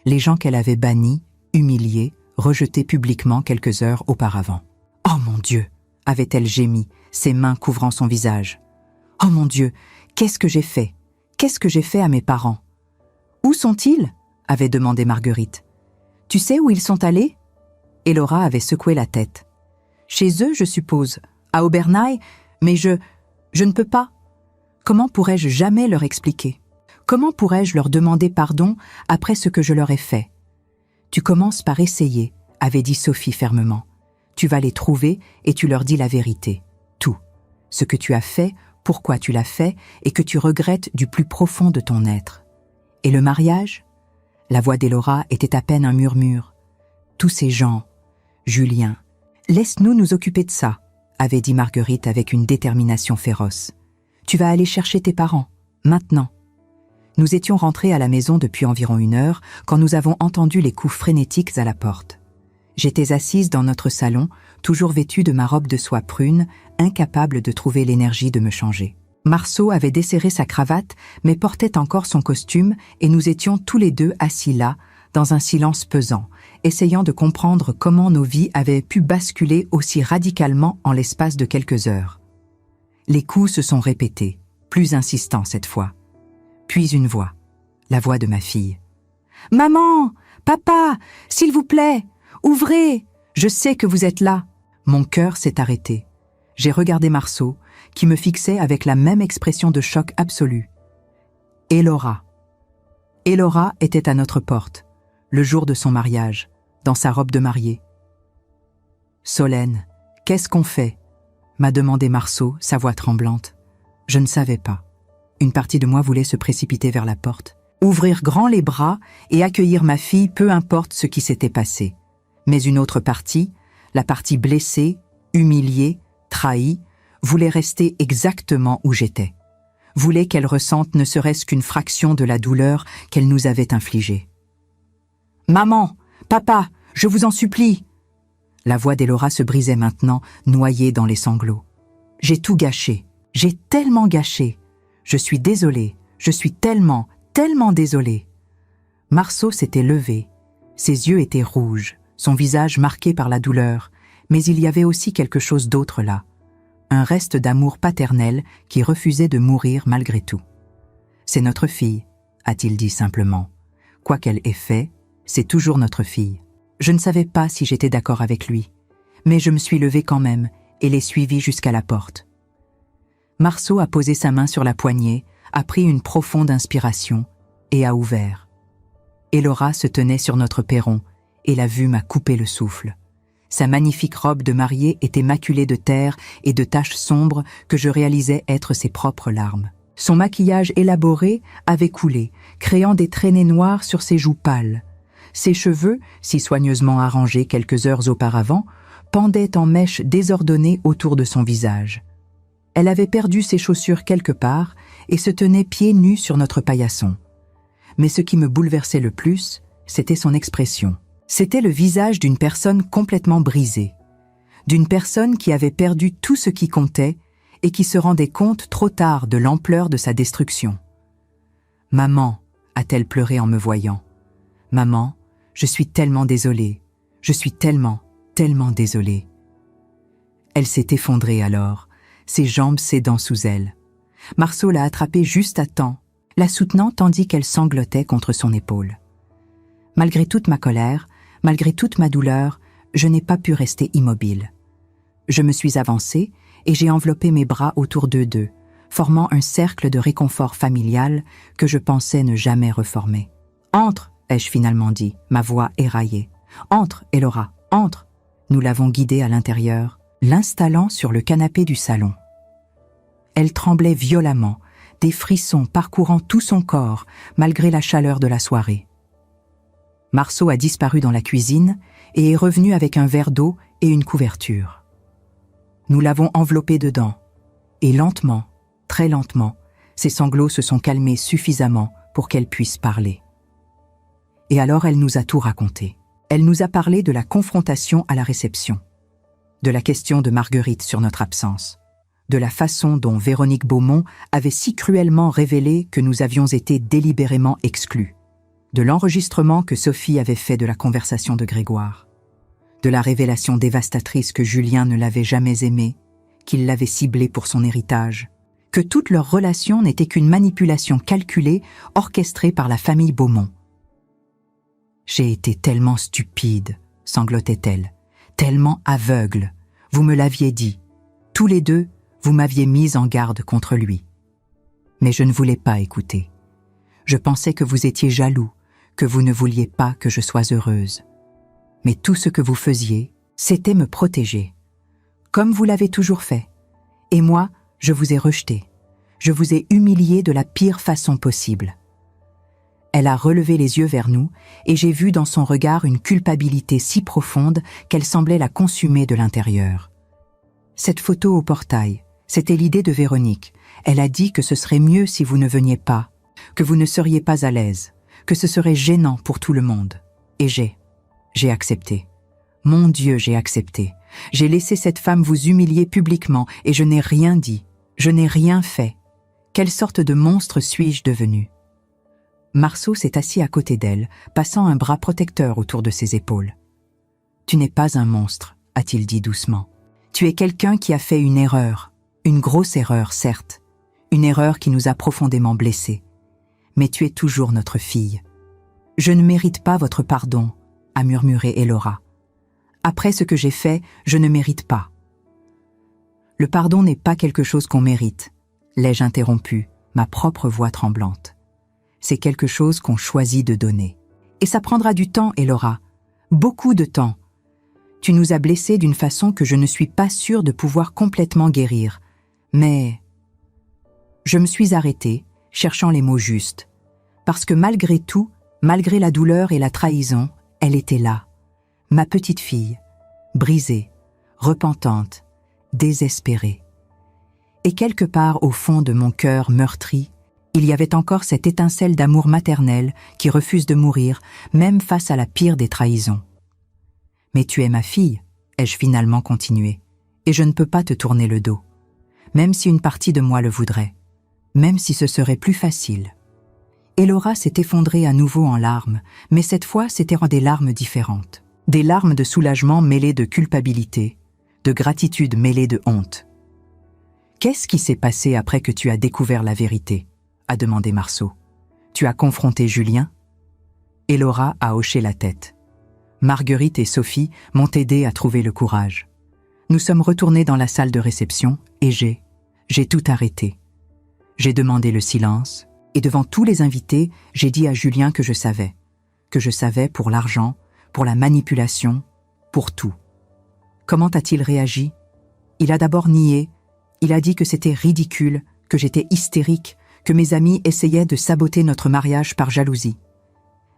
les gens qu'elle avait bannis, humiliés, rejetés publiquement quelques heures auparavant. « Oh mon Dieu !» avait-elle gémi, ses mains couvrant son visage. « Oh mon Dieu, qu'est-ce que j'ai fait? Qu'est-ce que j'ai fait à mes parents? »« Où sont-ils » avait demandé Marguerite. « Tu sais où ils sont allés ?» Elora avait secoué la tête. « Chez eux, je suppose, à Aubernaille, mais je ne peux pas. Comment pourrais-je jamais leur expliquer? Comment pourrais-je leur demander pardon après ce que je leur ai fait? Tu commences par essayer, avait dit Sophie fermement. Tu vas les trouver et tu leur dis la vérité. Tout. Ce que tu as fait, pourquoi tu l'as fait et que tu regrettes du plus profond de ton être. Et le mariage? La voix d'Elora était à peine un murmure. Tous ces gens, Julien, laisse-nous nous occuper de ça, avait dit Marguerite avec une détermination féroce. Tu vas aller chercher tes parents, maintenant. Nous étions rentrés à la maison depuis environ 1 heure quand nous avons entendu les coups frénétiques à la porte. J'étais assise dans notre salon, toujours vêtue de ma robe de soie prune, incapable de trouver l'énergie de me changer. Marceau avait desserré sa cravate, mais portait encore son costume et nous étions tous les deux assis là, dans un silence pesant, essayant de comprendre comment nos vies avaient pu basculer aussi radicalement en l'espace de quelques heures. Les coups se sont répétés, plus insistants cette fois. Puis une voix, la voix de ma fille. « Maman! Papa! S'il vous plaît! Ouvrez! Je sais que vous êtes là! » Mon cœur s'est arrêté. J'ai regardé Marceau, qui me fixait avec la même expression de choc absolu. Elora. Elora était à notre porte, le jour de son mariage, dans sa robe de mariée. « Solène, qu'est-ce qu'on fait ?» m'a demandé Marceau, sa voix tremblante. Je ne savais pas. Une partie de moi voulait se précipiter vers la porte, ouvrir grand les bras et accueillir ma fille, peu importe ce qui s'était passé. Mais une autre partie, la partie blessée, humiliée, trahie, voulait rester exactement où j'étais. Voulait qu'elle ressente ne serait-ce qu'une fraction de la douleur qu'elle nous avait infligée. « Maman, papa, je vous en supplie !» La voix d'Elora se brisait maintenant, noyée dans les sanglots. « J'ai tout gâché. J'ai tellement gâché. Je suis désolée, je suis tellement, tellement désolée. » Marceau s'était levé. Ses yeux étaient rouges, son visage marqué par la douleur, mais il y avait aussi quelque chose d'autre là. Un reste d'amour paternel qui refusait de mourir malgré tout. « C'est notre fille, » a-t-il dit simplement. « Quoi qu'elle ait fait, c'est toujours notre fille. » Je ne savais pas si j'étais d'accord avec lui, mais je me suis levée quand même et l'ai suivi jusqu'à la porte. Marceau a posé sa main sur la poignée, a pris une profonde inspiration et a ouvert. Elora se tenait sur notre perron et la vue m'a coupé le souffle. Sa magnifique robe de mariée était maculée de terre et de taches sombres que je réalisais être ses propres larmes. Son maquillage élaboré avait coulé, créant des traînées noires sur ses joues pâles. Ses cheveux, si soigneusement arrangés quelques heures auparavant, pendaient en mèches désordonnées autour de son visage. Elle avait perdu ses chaussures quelque part et se tenait pieds nus sur notre paillasson. Mais ce qui me bouleversait le plus, c'était son expression. C'était le visage d'une personne complètement brisée, d'une personne qui avait perdu tout ce qui comptait et qui se rendait compte trop tard de l'ampleur de sa destruction. « Maman », a-t-elle pleuré en me voyant. « Maman, je suis tellement désolée, je suis tellement, tellement désolée. » Elle s'est effondrée alors, ses jambes cédant sous elle. Marceau l'a attrapée juste à temps, la soutenant tandis qu'elle sanglotait contre son épaule. Malgré toute ma colère, malgré toute ma douleur, je n'ai pas pu rester immobile. Je me suis avancée et j'ai enveloppé mes bras autour d'eux deux, formant un cercle de réconfort familial que je pensais ne jamais reformer. « Entre !» ai-je finalement dit, ma voix éraillée. « Entre, Elora, entre !» Nous l'avons guidée à l'intérieur, l'installant sur le canapé du salon. Elle tremblait violemment, des frissons parcourant tout son corps, malgré la chaleur de la soirée. Marceau a disparu dans la cuisine et est revenu avec un verre d'eau et une couverture. Nous l'avons enveloppée dedans, et lentement, très lentement, ses sanglots se sont calmés suffisamment pour qu'elle puisse parler. Et alors elle nous a tout raconté. Elle nous a parlé de la confrontation à la réception, de la question de Marguerite sur notre absence, de la façon dont Véronique Beaumont avait si cruellement révélé que nous avions été délibérément exclus, de l'enregistrement que Sophie avait fait de la conversation de Grégoire, de la révélation dévastatrice que Julien ne l'avait jamais aimée, qu'il l'avait ciblée pour son héritage, que toute leur relation n'était qu'une manipulation calculée, orchestrée par la famille Beaumont. « J'ai été tellement stupide, » sanglotait-elle, « tellement aveugle. Vous me l'aviez dit. Tous les deux, vous m'aviez mise en garde contre lui. Mais je ne voulais pas écouter. Je pensais que vous étiez jaloux, que vous ne vouliez pas que je sois heureuse. Mais tout ce que vous faisiez, c'était me protéger. Comme vous l'avez toujours fait. Et moi, je vous ai rejeté. Je vous ai humilié de la pire façon possible. » Elle a relevé les yeux vers nous et j'ai vu dans son regard une culpabilité si profonde qu'elle semblait la consumer de l'intérieur. Cette photo au portail, c'était l'idée de Véronique. Elle a dit que ce serait mieux si vous ne veniez pas, que vous ne seriez pas à l'aise, que ce serait gênant pour tout le monde. Et j'ai accepté. Mon Dieu, j'ai accepté. J'ai laissé cette femme vous humilier publiquement et je n'ai rien dit. Je n'ai rien fait. Quelle sorte de monstre suis-je devenu ? Marceau s'est assis à côté d'elle, passant un bras protecteur autour de ses épaules. « Tu n'es pas un monstre, » a-t-il dit doucement. « Tu es quelqu'un qui a fait une erreur, une grosse erreur, certes, une erreur qui nous a profondément blessés. Mais tu es toujours notre fille. Je ne mérite pas votre pardon, » a murmuré Elora. « Après ce que j'ai fait, je ne mérite pas. » « Le pardon n'est pas quelque chose qu'on mérite, » l'ai-je interrompu, ma propre voix tremblante. C'est quelque chose qu'on choisit de donner. Et ça prendra du temps, Elora. Beaucoup de temps. Tu nous as blessés d'une façon que je ne suis pas sûre de pouvoir complètement guérir. Mais... Je me suis arrêtée, cherchant les mots justes. Parce que malgré tout, malgré la douleur et la trahison, elle était là. Ma petite fille, brisée, repentante, désespérée. Et quelque part au fond de mon cœur meurtri, il y avait encore cette étincelle d'amour maternel qui refuse de mourir, même face à la pire des trahisons. « Mais tu es ma fille, » ai-je finalement continué, « et je ne peux pas te tourner le dos, même si une partie de moi le voudrait. même si ce serait plus facile. Elora s'est effondrée à nouveau en larmes, mais cette fois c'étaient des larmes différentes. Des larmes de soulagement mêlées de culpabilité, de gratitude mêlée de honte. « Qu'est-ce qui s'est passé après que tu as découvert la vérité ?» a demandé Marceau. « Tu as confronté Julien ?» Elora a hoché la tête. Marguerite et Sophie m'ont aidé à trouver le courage. Nous sommes retournés dans la salle de réception et j'ai tout arrêté. J'ai demandé le silence et devant tous les invités, j'ai dit à Julien que je savais pour l'argent, pour la manipulation, pour tout. Comment a-t-il réagi? Il a d'abord nié, il a dit que c'était ridicule, que j'étais hystérique, que mes amis essayaient de saboter notre mariage par jalousie.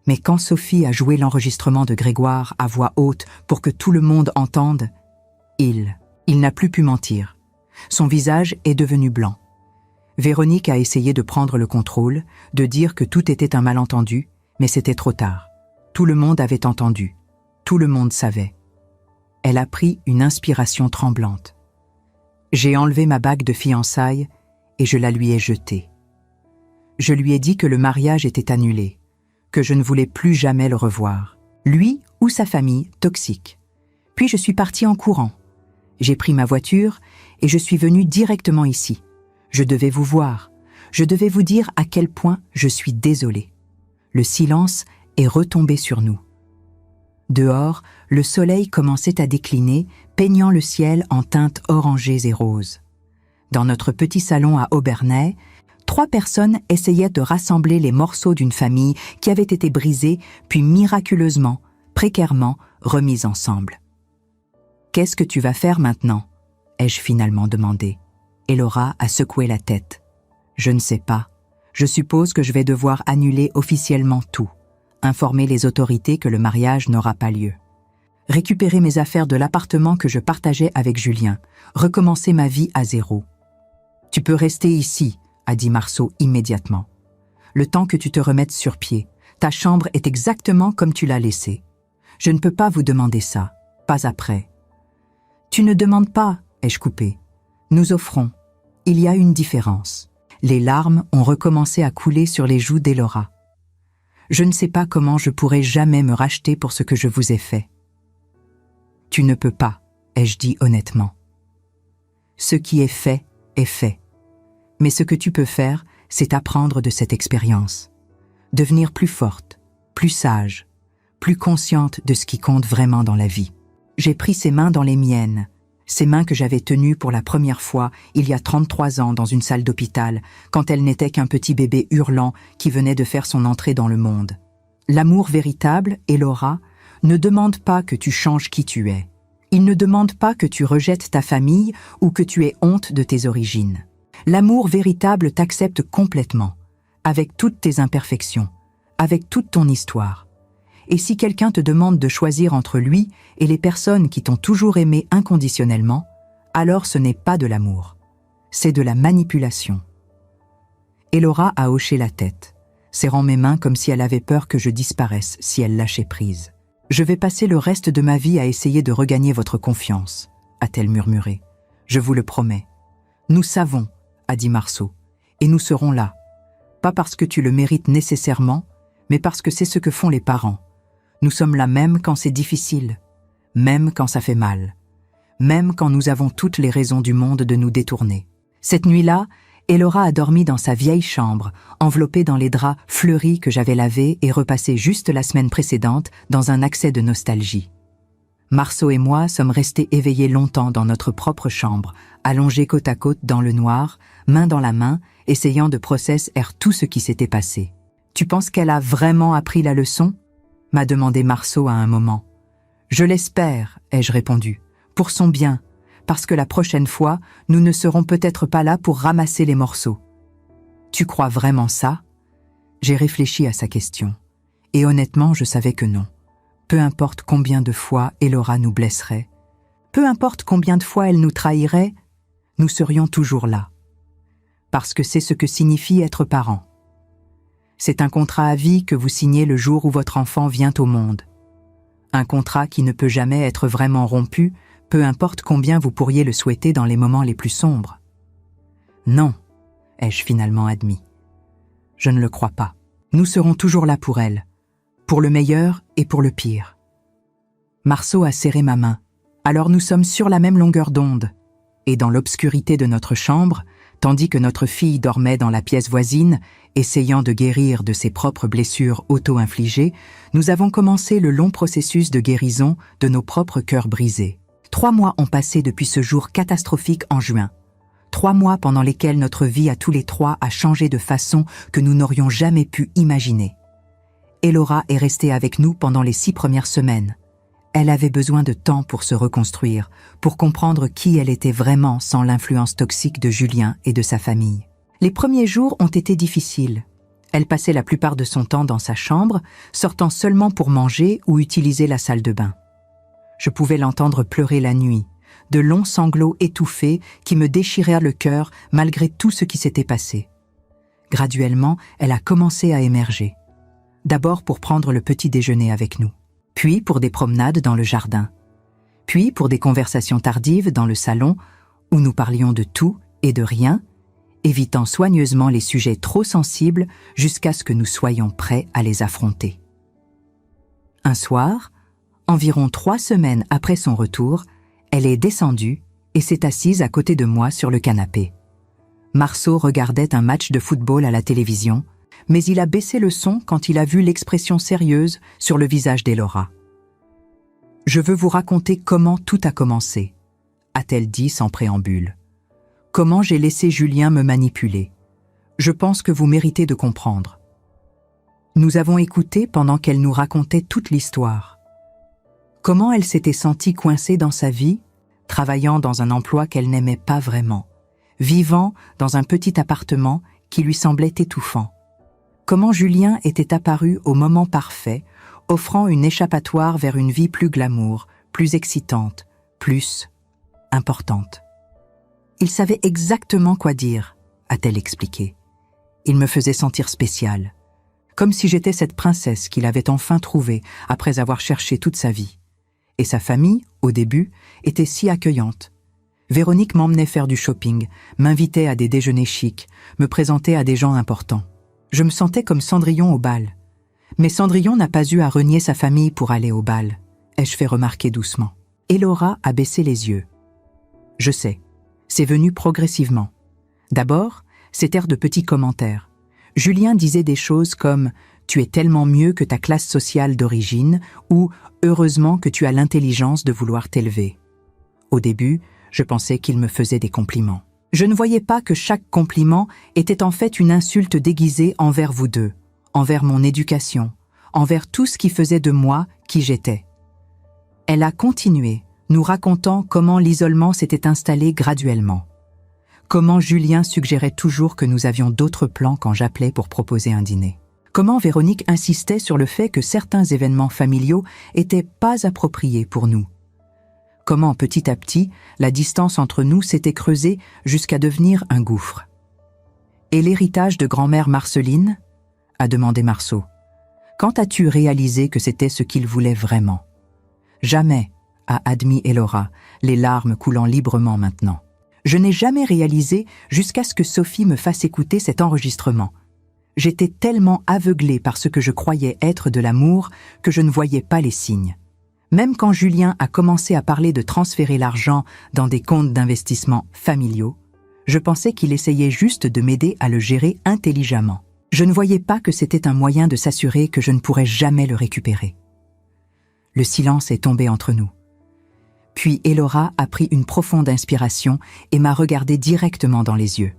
Mais quand Sophie a joué l'enregistrement de Grégoire à voix haute pour que tout le monde entende, il n'a plus pu mentir. Son visage est devenu blanc. Véronique a essayé de prendre le contrôle, de dire que tout était un malentendu, mais c'était trop tard. Tout le monde avait entendu. Tout le monde savait. Elle a pris une inspiration tremblante. J'ai enlevé ma bague de fiançailles et je la lui ai jetée. Je lui ai dit que le mariage était annulé, que je ne voulais plus jamais le revoir. Lui ou sa famille, toxique. Puis je suis partie en courant. J'ai pris ma voiture et je suis venue directement ici. Je devais vous voir. Je devais vous dire à quel point je suis désolée. Le silence est retombé sur nous. Dehors, le soleil commençait à décliner, peignant le ciel en teintes orangées et roses. Dans notre petit salon à Obernai, 3 personnes essayaient de rassembler les morceaux d'une famille qui avait été brisée, puis miraculeusement, précairement, remise ensemble. « Qu'est-ce que tu vas faire maintenant ?» ai-je finalement demandé. Elora a secoué la tête. « Je ne sais pas. Je suppose que je vais devoir annuler officiellement tout, informer les autorités que le mariage n'aura pas lieu. Récupérer mes affaires de l'appartement que je partageais avec Julien, recommencer ma vie à zéro. « Tu peux rester ici, » a dit Marceau immédiatement. « Le temps que tu te remettes sur pied, ta chambre est exactement comme tu l'as laissée. Je ne peux pas vous demander ça, pas après. »« Tu ne demandes pas, » ai-je coupé. « Nous offrons. Il y a une différence. » Les larmes ont recommencé à couler sur les joues d'Elora. « Je ne sais pas comment je pourrai jamais me racheter pour ce que je vous ai fait. »« Tu ne peux pas, » ai-je dit honnêtement. « Ce qui est fait, est fait. Mais ce que tu peux faire, c'est apprendre de cette expérience. Devenir plus forte, plus sage, plus consciente de ce qui compte vraiment dans la vie. » J'ai pris ses mains dans les miennes, ces mains que j'avais tenues pour la première fois il y a 33 ans dans une salle d'hôpital, quand elle n'était qu'un petit bébé hurlant qui venait de faire son entrée dans le monde. L'amour véritable, Elora, ne demande pas que tu changes qui tu es. Il ne demande pas que tu rejettes ta famille ou que tu aies honte de tes origines. L'amour véritable t'accepte complètement, avec toutes tes imperfections, avec toute ton histoire. Et si quelqu'un te demande de choisir entre lui et les personnes qui t'ont toujours aimé inconditionnellement, alors ce n'est pas de l'amour, c'est de la manipulation. Elora a hoché la tête, serrant mes mains comme si elle avait peur que je disparaisse si elle lâchait prise. « Je vais passer le reste de ma vie à essayer de regagner votre confiance, » a-t-elle murmuré. « Je vous le promets. Nous savons, » a dit Marceau, « et nous serons là. Pas parce que tu le mérites nécessairement, mais parce que c'est ce que font les parents. Nous sommes là même quand c'est difficile, même quand ça fait mal, même quand nous avons toutes les raisons du monde de nous détourner. » Cette nuit-là, Elora a dormi dans sa vieille chambre, enveloppée dans les draps fleuris que j'avais lavés et repassés juste la semaine précédente dans un accès de nostalgie. Marceau et moi sommes restés éveillés longtemps dans notre propre chambre, allongés côte à côte dans le noir, main dans la main, essayant de processer tout ce qui s'était passé. « Tu penses qu'elle a vraiment appris la leçon ?» m'a demandé Marceau à un moment. « Je l'espère, » ai-je répondu, « pour son bien, parce que la prochaine fois, nous ne serons peut-être pas là pour ramasser les morceaux. » « Tu crois vraiment ça ?» J'ai réfléchi à sa question, et honnêtement, je savais que non. Peu importe combien de fois Elora nous blesserait, peu importe combien de fois elle nous trahirait, nous serions toujours là. Parce que c'est ce que signifie être parent. C'est un contrat à vie que vous signez le jour où votre enfant vient au monde. Un contrat qui ne peut jamais être vraiment rompu, peu importe combien vous pourriez le souhaiter dans les moments les plus sombres. Non, ai-je finalement admis. Je ne le crois pas. Nous serons toujours là pour elle, pour le meilleur et pour le pire. Marceau a serré ma main, alors nous sommes sur la même longueur d'onde. Et dans l'obscurité de notre chambre, tandis que notre fille dormait dans la pièce voisine, essayant de guérir de ses propres blessures auto-infligées, nous avons commencé le long processus de guérison de nos propres cœurs brisés. 3 mois ont passé depuis ce jour catastrophique en juin. 3 mois pendant lesquels notre vie à tous les 3 a changé de façon que nous n'aurions jamais pu imaginer. Elora est restée avec nous pendant les 6 premières semaines. Elle avait besoin de temps pour se reconstruire, pour comprendre qui elle était vraiment sans l'influence toxique de Julien et de sa famille. Les premiers jours ont été difficiles. Elle passait la plupart de son temps dans sa chambre, sortant seulement pour manger ou utiliser la salle de bain. Je pouvais l'entendre pleurer la nuit, de longs sanglots étouffés qui me déchiraient le cœur malgré tout ce qui s'était passé. Graduellement, elle a commencé à émerger. D'abord pour prendre le petit déjeuner avec nous, puis pour des promenades dans le jardin, puis pour des conversations tardives dans le salon où nous parlions de tout et de rien, évitant soigneusement les sujets trop sensibles jusqu'à ce que nous soyons prêts à les affronter. Un soir, environ 3 semaines après son retour, elle est descendue et s'est assise à côté de moi sur le canapé. Marceau regardait un match de football à la télévision, mais il a baissé le son quand il a vu l'expression sérieuse sur le visage d'Elora. « Je veux vous raconter comment tout a commencé », a-t-elle dit sans préambule. « Comment j'ai laissé Julien me manipuler. Je pense que vous méritez de comprendre. » Nous avons écouté pendant qu'elle nous racontait toute l'histoire. Comment elle s'était sentie coincée dans sa vie, travaillant dans un emploi qu'elle n'aimait pas vraiment, vivant dans un petit appartement qui lui semblait étouffant. Comment Julien était apparu au moment parfait, offrant une échappatoire vers une vie plus glamour, plus excitante, plus importante. Il savait exactement quoi dire, a-t-elle expliqué. Il me faisait sentir spéciale, comme si j'étais cette princesse qu'il avait enfin trouvée après avoir cherché toute sa vie. Et sa famille, au début, était si accueillante. Véronique m'emmenait faire du shopping, m'invitait à des déjeuners chics, me présentait à des gens importants. Je me sentais comme Cendrillon au bal. Mais Cendrillon n'a pas eu à renier sa famille pour aller au bal, ai-je fait remarquer doucement. Elora a baissé les yeux. Je sais, c'est venu progressivement. D'abord, c'étaient de petits commentaires. Julien disait des choses comme « Tu es tellement mieux que ta classe sociale d'origine » ou « Heureusement que tu as l'intelligence de vouloir t'élever ». Au début, je pensais qu'il me faisait des compliments. Je ne voyais pas que chaque compliment était en fait une insulte déguisée envers vous deux, envers mon éducation, envers tout ce qui faisait de moi qui j'étais. Elle a continué, nous racontant comment l'isolement s'était installé graduellement. Comment Julien suggérait toujours que nous avions d'autres plans quand j'appelais pour proposer un dîner. Comment Véronique insistait sur le fait que certains événements familiaux étaient pas appropriés pour nous. Comment petit à petit, la distance entre nous s'était creusée jusqu'à devenir un gouffre. « Et l'héritage de grand-mère Marceline ?» a demandé Marceau. « Quand as-tu réalisé que c'était ce qu'il voulait vraiment ?»« Jamais », a admis Elora, les larmes coulant librement maintenant. « Je n'ai jamais réalisé jusqu'à ce que Sophie me fasse écouter cet enregistrement. J'étais tellement aveuglée par ce que je croyais être de l'amour que je ne voyais pas les signes. Même quand Julien a commencé à parler de transférer l'argent dans des comptes d'investissement familiaux, je pensais qu'il essayait juste de m'aider à le gérer intelligemment. Je ne voyais pas que c'était un moyen de s'assurer que je ne pourrais jamais le récupérer. » Le silence est tombé entre nous. Puis Elora a pris une profonde inspiration et m'a regardé directement dans les yeux.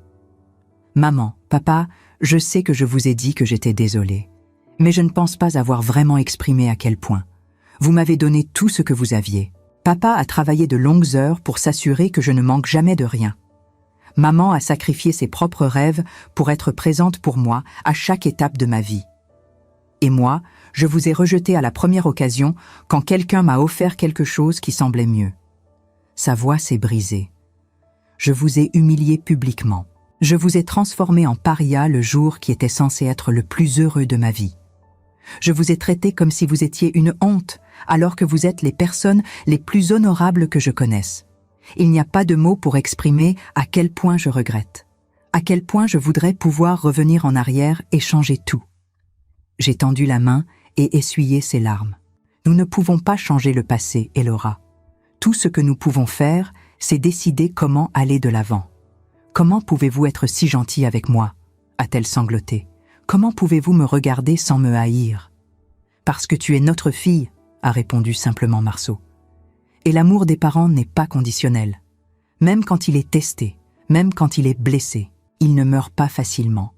« Maman, papa, je sais que je vous ai dit que j'étais désolée, mais je ne pense pas avoir vraiment exprimé à quel point. Vous m'avez donné tout ce que vous aviez. Papa a travaillé de longues heures pour s'assurer que je ne manque jamais de rien. Maman a sacrifié ses propres rêves pour être présente pour moi à chaque étape de ma vie. Et moi, je vous ai rejeté à la première occasion quand quelqu'un m'a offert quelque chose qui semblait mieux. » Sa voix s'est brisée. « Je vous ai humilié publiquement. Je vous ai transformé en paria le jour qui était censé être le plus heureux de ma vie. Je vous ai traité comme si vous étiez une honte, alors que vous êtes les personnes les plus honorables que je connaisse. Il n'y a pas de mots pour exprimer à quel point je regrette. À quel point je voudrais pouvoir revenir en arrière et changer tout. J'ai tendu la main et essuyé ses larmes. Nous ne pouvons pas changer le passé, Elora. Tout ce que nous pouvons faire, c'est décider comment aller de l'avant. Comment pouvez-vous être si gentil avec moi ? A-t-elle sangloté. Comment pouvez-vous me regarder sans me haïr ? Parce que tu es notre fille, a répondu simplement Marceau. Et l'amour des parents n'est pas conditionnel. Même quand il est testé, même quand il est blessé, il ne meurt pas facilement.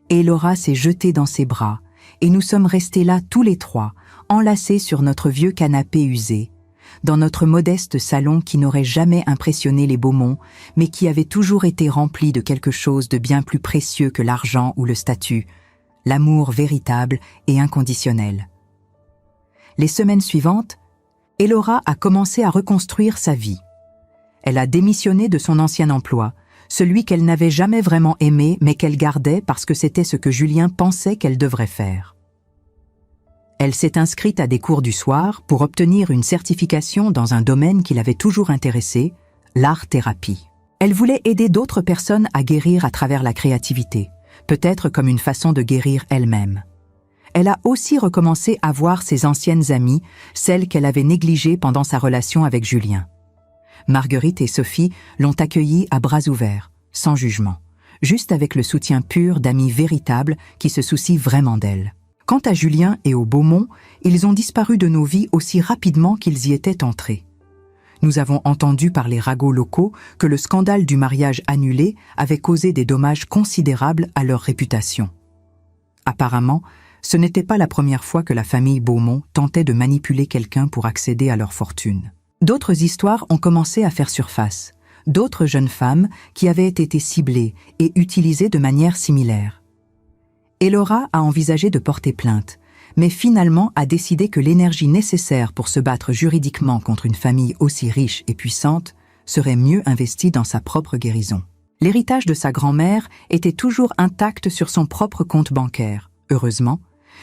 Et Laura s'est jetée dans ses bras, et nous sommes restés là tous les trois, enlacés sur notre vieux canapé usé, dans notre modeste salon qui n'aurait jamais impressionné les Beaumont, mais qui avait toujours été rempli de quelque chose de bien plus précieux que l'argent ou le statut, l'amour véritable et inconditionnel. Les semaines suivantes, Elora a commencé à reconstruire sa vie. Elle a démissionné de son ancien emploi, celui qu'elle n'avait jamais vraiment aimé mais qu'elle gardait parce que c'était ce que Julien pensait qu'elle devrait faire. Elle s'est inscrite à des cours du soir pour obtenir une certification dans un domaine qui l'avait toujours intéressée, l'art-thérapie. Elle voulait aider d'autres personnes à guérir à travers la créativité, peut-être comme une façon de guérir elle-même. Elle a aussi recommencé à voir ses anciennes amies, celles qu'elle avait négligées pendant sa relation avec Julien. Marguerite et Sophie l'ont accueillie à bras ouverts, sans jugement, juste avec le soutien pur d'amis véritables qui se soucient vraiment d'elle. Quant à Julien et aux Beaumont, ils ont disparu de nos vies aussi rapidement qu'ils y étaient entrés. Nous avons entendu par les ragots locaux que le scandale du mariage annulé avait causé des dommages considérables à leur réputation. Apparemment, ce n'était pas la première fois que la famille Beaumont tentait de manipuler quelqu'un pour accéder à leur fortune. D'autres histoires ont commencé à faire surface, d'autres jeunes femmes qui avaient été ciblées et utilisées de manière similaire. Elora a envisagé de porter plainte, mais finalement a décidé que l'énergie nécessaire pour se battre juridiquement contre une famille aussi riche et puissante serait mieux investie dans sa propre guérison. L'héritage de sa grand-mère était toujours intact sur son propre compte bancaire, heureusement,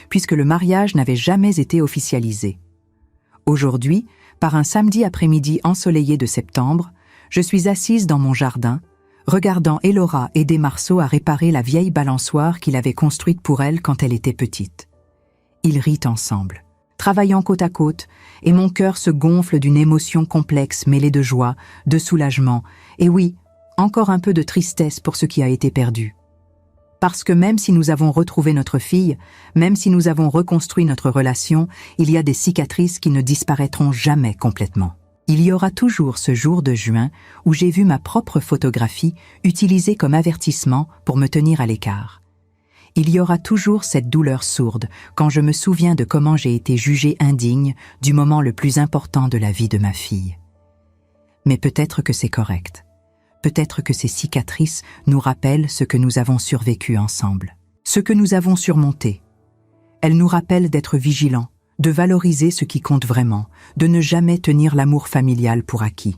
puisque le mariage n'avait jamais été officialisé. Aujourd'hui, par un samedi après-midi ensoleillé de septembre, je suis assise dans mon jardin, regardant Elora aider Marceau à réparer la vieille balançoire qu'il avait construite pour elle quand elle était petite. Ils rient ensemble, travaillant côte à côte, et mon cœur se gonfle d'une émotion complexe mêlée de joie, de soulagement, et oui, encore un peu de tristesse pour ce qui a été perdu. Parce que même si nous avons retrouvé notre fille, même si nous avons reconstruit notre relation, il y a des cicatrices qui ne disparaîtront jamais complètement. Il y aura toujours ce jour de juin où j'ai vu ma propre photographie utilisée comme avertissement pour me tenir à l'écart. Il y aura toujours cette douleur sourde quand je me souviens de comment j'ai été jugée indigne du moment le plus important de la vie de ma fille. Mais peut-être que c'est correct. Peut-être que ces cicatrices nous rappellent ce que nous avons survécu ensemble, ce que nous avons surmonté. Elles nous rappellent d'être vigilants, de valoriser ce qui compte vraiment, de ne jamais tenir l'amour familial pour acquis.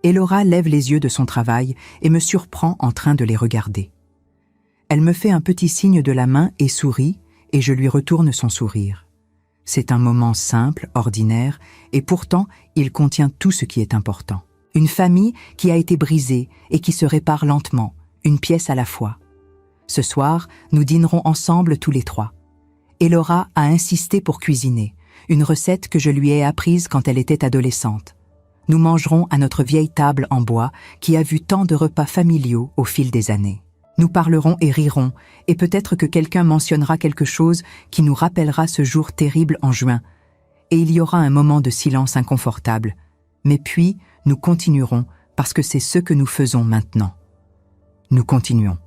Elora lève les yeux de son travail et me surprend en train de les regarder. Elle me fait un petit signe de la main et sourit, et je lui retourne son sourire. C'est un moment simple, ordinaire, et pourtant il contient tout ce qui est important. Une famille qui a été brisée et qui se répare lentement, une pièce à la fois. Ce soir, nous dînerons ensemble tous les trois. Elora a insisté pour cuisiner, une recette que je lui ai apprise quand elle était adolescente. Nous mangerons à notre vieille table en bois qui a vu tant de repas familiaux au fil des années. Nous parlerons et rirons, et peut-être que quelqu'un mentionnera quelque chose qui nous rappellera ce jour terrible en juin, et il y aura un moment de silence inconfortable. Mais puis, nous continuerons parce que c'est ce que nous faisons maintenant. Nous continuons.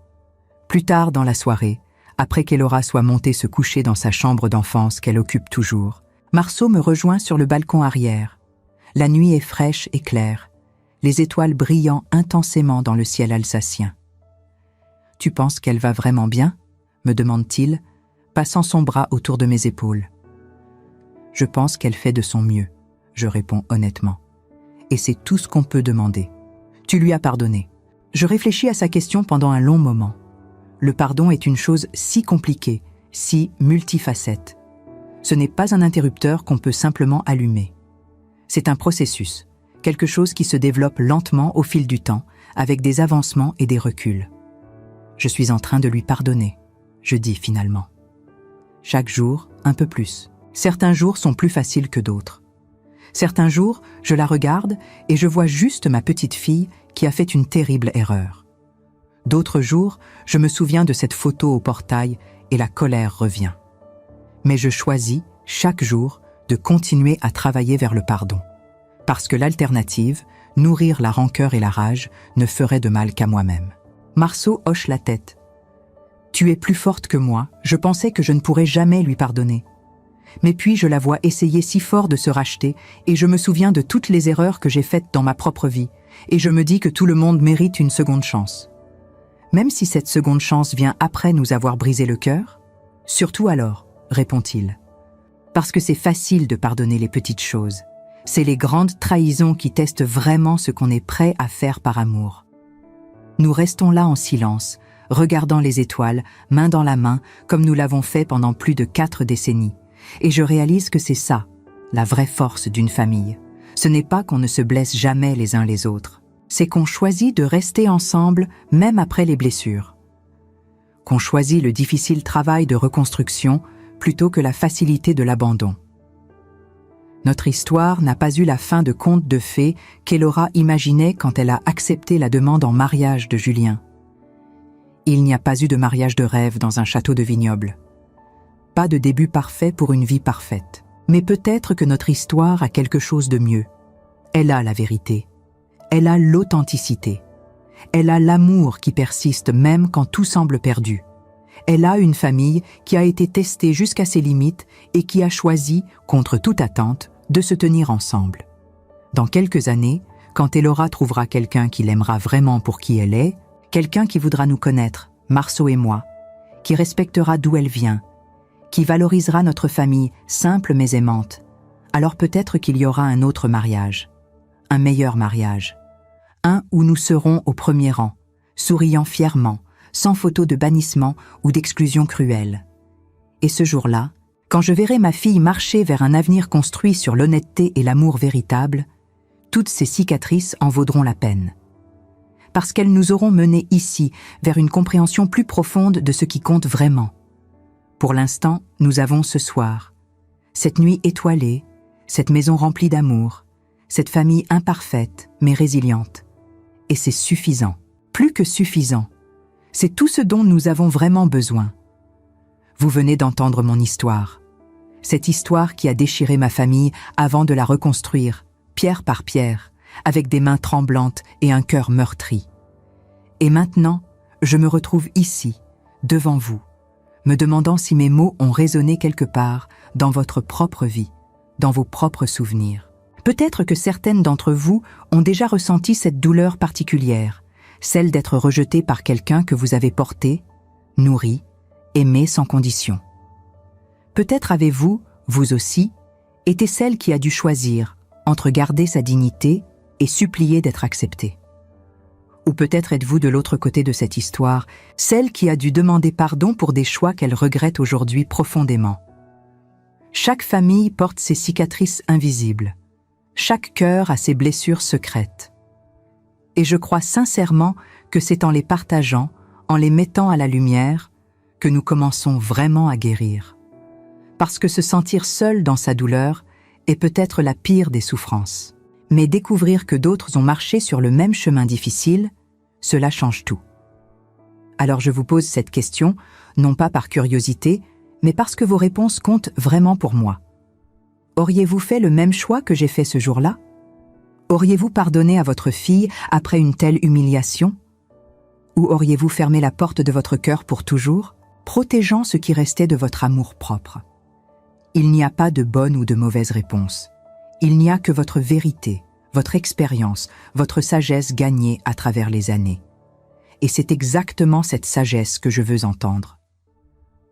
Plus tard dans la soirée, après qu'Elora soit montée se coucher dans sa chambre d'enfance qu'elle occupe toujours, Marceau me rejoint sur le balcon arrière. La nuit est fraîche et claire, les étoiles brillant intensément dans le ciel alsacien. « Tu penses qu'elle va vraiment bien ?» me demande-t-il, passant son bras autour de mes épaules. « Je pense qu'elle fait de son mieux », je réponds honnêtement. Et c'est tout ce qu'on peut demander. Tu lui as pardonné. Je réfléchis à sa question pendant un long moment. Le pardon est une chose si compliquée, si multifacette. Ce n'est pas un interrupteur qu'on peut simplement allumer. C'est un processus, quelque chose qui se développe lentement au fil du temps, avec des avancements et des reculs. Je suis en train de lui pardonner, je dis finalement. Chaque jour, un peu plus. Certains jours sont plus faciles que d'autres. Certains jours, je la regarde et je vois juste ma petite fille qui a fait une terrible erreur. D'autres jours, je me souviens de cette photo au portail et la colère revient. Mais je choisis, chaque jour, de continuer à travailler vers le pardon. Parce que l'alternative, nourrir la rancœur et la rage, ne ferait de mal qu'à moi-même. Marceau hoche la tête. « Tu es plus forte que moi, je pensais que je ne pourrais jamais lui pardonner. » Mais puis je la vois essayer si fort de se racheter et je me souviens de toutes les erreurs que j'ai faites dans ma propre vie et je me dis que tout le monde mérite une seconde chance. Même si cette seconde chance vient après nous avoir brisé le cœur? Surtout alors, répond-il. Parce que c'est facile de pardonner les petites choses. C'est les grandes trahisons qui testent vraiment ce qu'on est prêt à faire par amour. Nous restons là en silence, regardant les étoiles, main dans la main, comme nous l'avons fait pendant plus de 4 décennies. Et je réalise que c'est ça, la vraie force d'une famille. Ce n'est pas qu'on ne se blesse jamais les uns les autres. C'est qu'on choisit de rester ensemble même après les blessures. Qu'on choisit le difficile travail de reconstruction plutôt que la facilité de l'abandon. Notre histoire n'a pas eu la fin de conte de fées qu'Elora imaginait quand elle a accepté la demande en mariage de Julien. Il n'y a pas eu de mariage de rêve dans un château de vignoble. Pas de début parfait pour une vie parfaite. Mais peut-être que notre histoire a quelque chose de mieux. Elle a la vérité. Elle a l'authenticité. Elle a l'amour qui persiste même quand tout semble perdu. Elle a une famille qui a été testée jusqu'à ses limites et qui a choisi, contre toute attente, de se tenir ensemble. Dans quelques années, quand Elora trouvera quelqu'un qui l'aimera vraiment pour qui elle est, quelqu'un qui voudra nous connaître, Marceau et moi, qui respectera d'où elle vient, qui valorisera notre famille simple mais aimante, alors peut-être qu'il y aura un autre mariage, un meilleur mariage, un où nous serons au premier rang, souriant fièrement, sans photo de bannissement ou d'exclusion cruelle. Et ce jour-là, quand je verrai ma fille marcher vers un avenir construit sur l'honnêteté et l'amour véritable, toutes ces cicatrices en vaudront la peine. Parce qu'elles nous auront menés ici vers une compréhension plus profonde de ce qui compte vraiment. Pour l'instant, nous avons ce soir, cette nuit étoilée, cette maison remplie d'amour, cette famille imparfaite mais résiliente. Et c'est suffisant, plus que suffisant. C'est tout ce dont nous avons vraiment besoin. Vous venez d'entendre mon histoire. Cette histoire qui a déchiré ma famille avant de la reconstruire, pierre par pierre, avec des mains tremblantes et un cœur meurtri. Et maintenant, je me retrouve ici, devant vous, me demandant si mes mots ont résonné quelque part dans votre propre vie, dans vos propres souvenirs. Peut-être que certaines d'entre vous ont déjà ressenti cette douleur particulière, celle d'être rejeté par quelqu'un que vous avez porté, nourri, aimé sans condition. Peut-être avez-vous, vous aussi, été celle qui a dû choisir entre garder sa dignité et supplier d'être acceptée. Ou peut-être êtes-vous de l'autre côté de cette histoire, celle qui a dû demander pardon pour des choix qu'elle regrette aujourd'hui profondément. Chaque famille porte ses cicatrices invisibles. Chaque cœur a ses blessures secrètes. Et je crois sincèrement que c'est en les partageant, en les mettant à la lumière, que nous commençons vraiment à guérir. Parce que se sentir seul dans sa douleur est peut-être la pire des souffrances. Mais découvrir que d'autres ont marché sur le même chemin difficile, cela change tout. Alors je vous pose cette question, non pas par curiosité, mais parce que vos réponses comptent vraiment pour moi. Auriez-vous fait le même choix que j'ai fait ce jour-là? Auriez-vous pardonné à votre fille après une telle humiliation? Ou auriez-vous fermé la porte de votre cœur pour toujours, protégeant ce qui restait de votre amour propre? Il n'y a pas de bonne ou de mauvaise réponse. Il n'y a que votre vérité, votre expérience, votre sagesse gagnée à travers les années. Et c'est exactement cette sagesse que je veux entendre.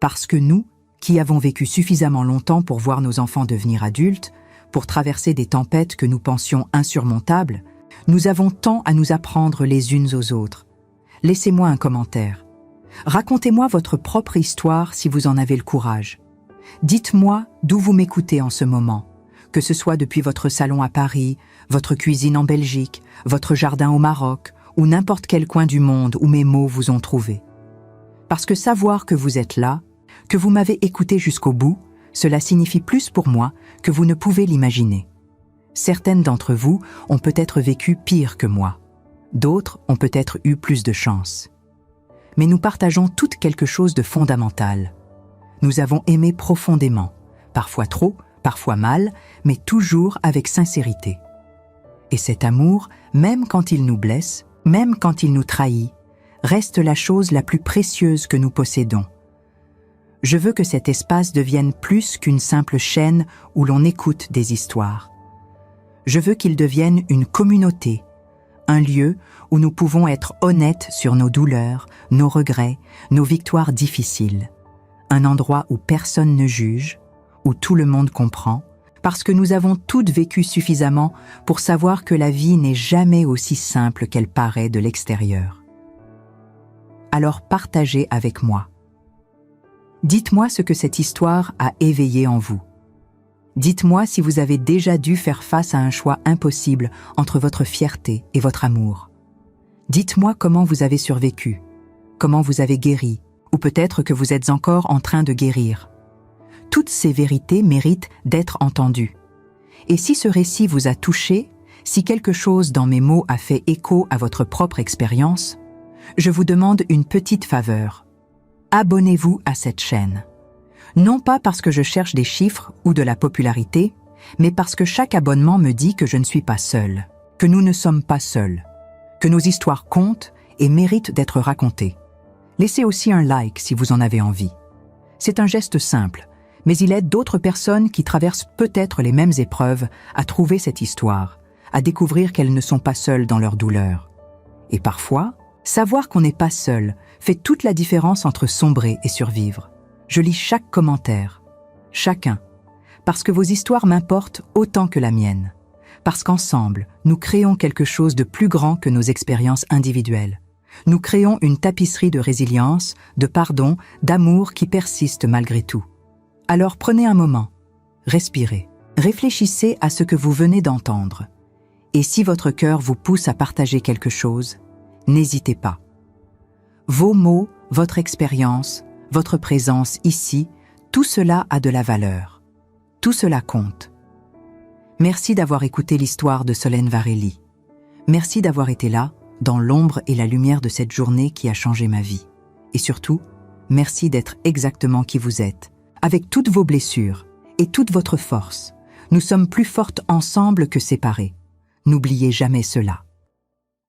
Parce que nous, qui avons vécu suffisamment longtemps pour voir nos enfants devenir adultes, pour traverser des tempêtes que nous pensions insurmontables, nous avons tant à nous apprendre les unes aux autres. Laissez-moi un commentaire. Racontez-moi votre propre histoire si vous en avez le courage. Dites-moi d'où vous m'écoutez en ce moment, que ce soit depuis votre salon à Paris, votre cuisine en Belgique, votre jardin au Maroc ou n'importe quel coin du monde où mes mots vous ont trouvé. Parce que savoir que vous êtes là, que vous m'avez écouté jusqu'au bout, cela signifie plus pour moi que vous ne pouvez l'imaginer. Certaines d'entre vous ont peut-être vécu pire que moi. D'autres ont peut-être eu plus de chance. Mais nous partageons toutes quelque chose de fondamental. Nous avons aimé profondément, parfois trop, parfois mal, mais toujours avec sincérité. Et cet amour, même quand il nous blesse, même quand il nous trahit, reste la chose la plus précieuse que nous possédons. Je veux que cet espace devienne plus qu'une simple chaîne où l'on écoute des histoires. Je veux qu'il devienne une communauté, un lieu où nous pouvons être honnêtes sur nos douleurs, nos regrets, nos victoires difficiles. Un endroit où personne ne juge, où tout le monde comprend, parce que nous avons toutes vécu suffisamment pour savoir que la vie n'est jamais aussi simple qu'elle paraît de l'extérieur. Alors partagez avec moi. Dites-moi ce que cette histoire a éveillé en vous. Dites-moi si vous avez déjà dû faire face à un choix impossible entre votre fierté et votre amour. Dites-moi comment vous avez survécu, comment vous avez guéri, ou peut-être que vous êtes encore en train de guérir. Toutes ces vérités méritent d'être entendues. Et si ce récit vous a touché, si quelque chose dans mes mots a fait écho à votre propre expérience, je vous demande une petite faveur. Abonnez-vous à cette chaîne. Non pas parce que je cherche des chiffres ou de la popularité, mais parce que chaque abonnement me dit que je ne suis pas seule, que nous ne sommes pas seuls, que nos histoires comptent et méritent d'être racontées. Laissez aussi un like si vous en avez envie. C'est un geste simple, mais il aide d'autres personnes qui traversent peut-être les mêmes épreuves à trouver cette histoire, à découvrir qu'elles ne sont pas seules dans leur douleur. Et parfois, savoir qu'on n'est pas seul fait toute la différence entre sombrer et survivre. Je lis chaque commentaire, chacun, parce que vos histoires m'importent autant que la mienne, parce qu'ensemble, nous créons quelque chose de plus grand que nos expériences individuelles. Nous créons une tapisserie de résilience, de pardon, d'amour qui persiste malgré tout. Alors prenez un moment, respirez, réfléchissez à ce que vous venez d'entendre. Et si votre cœur vous pousse à partager quelque chose, n'hésitez pas. Vos mots, votre expérience, votre présence ici, tout cela a de la valeur. Tout cela compte. Merci d'avoir écouté l'histoire de Solène Varelli. Merci d'avoir été là, dans l'ombre et la lumière de cette journée qui a changé ma vie. Et surtout, merci d'être exactement qui vous êtes, avec toutes vos blessures et toute votre force. Nous sommes plus fortes ensemble que séparées. N'oubliez jamais cela.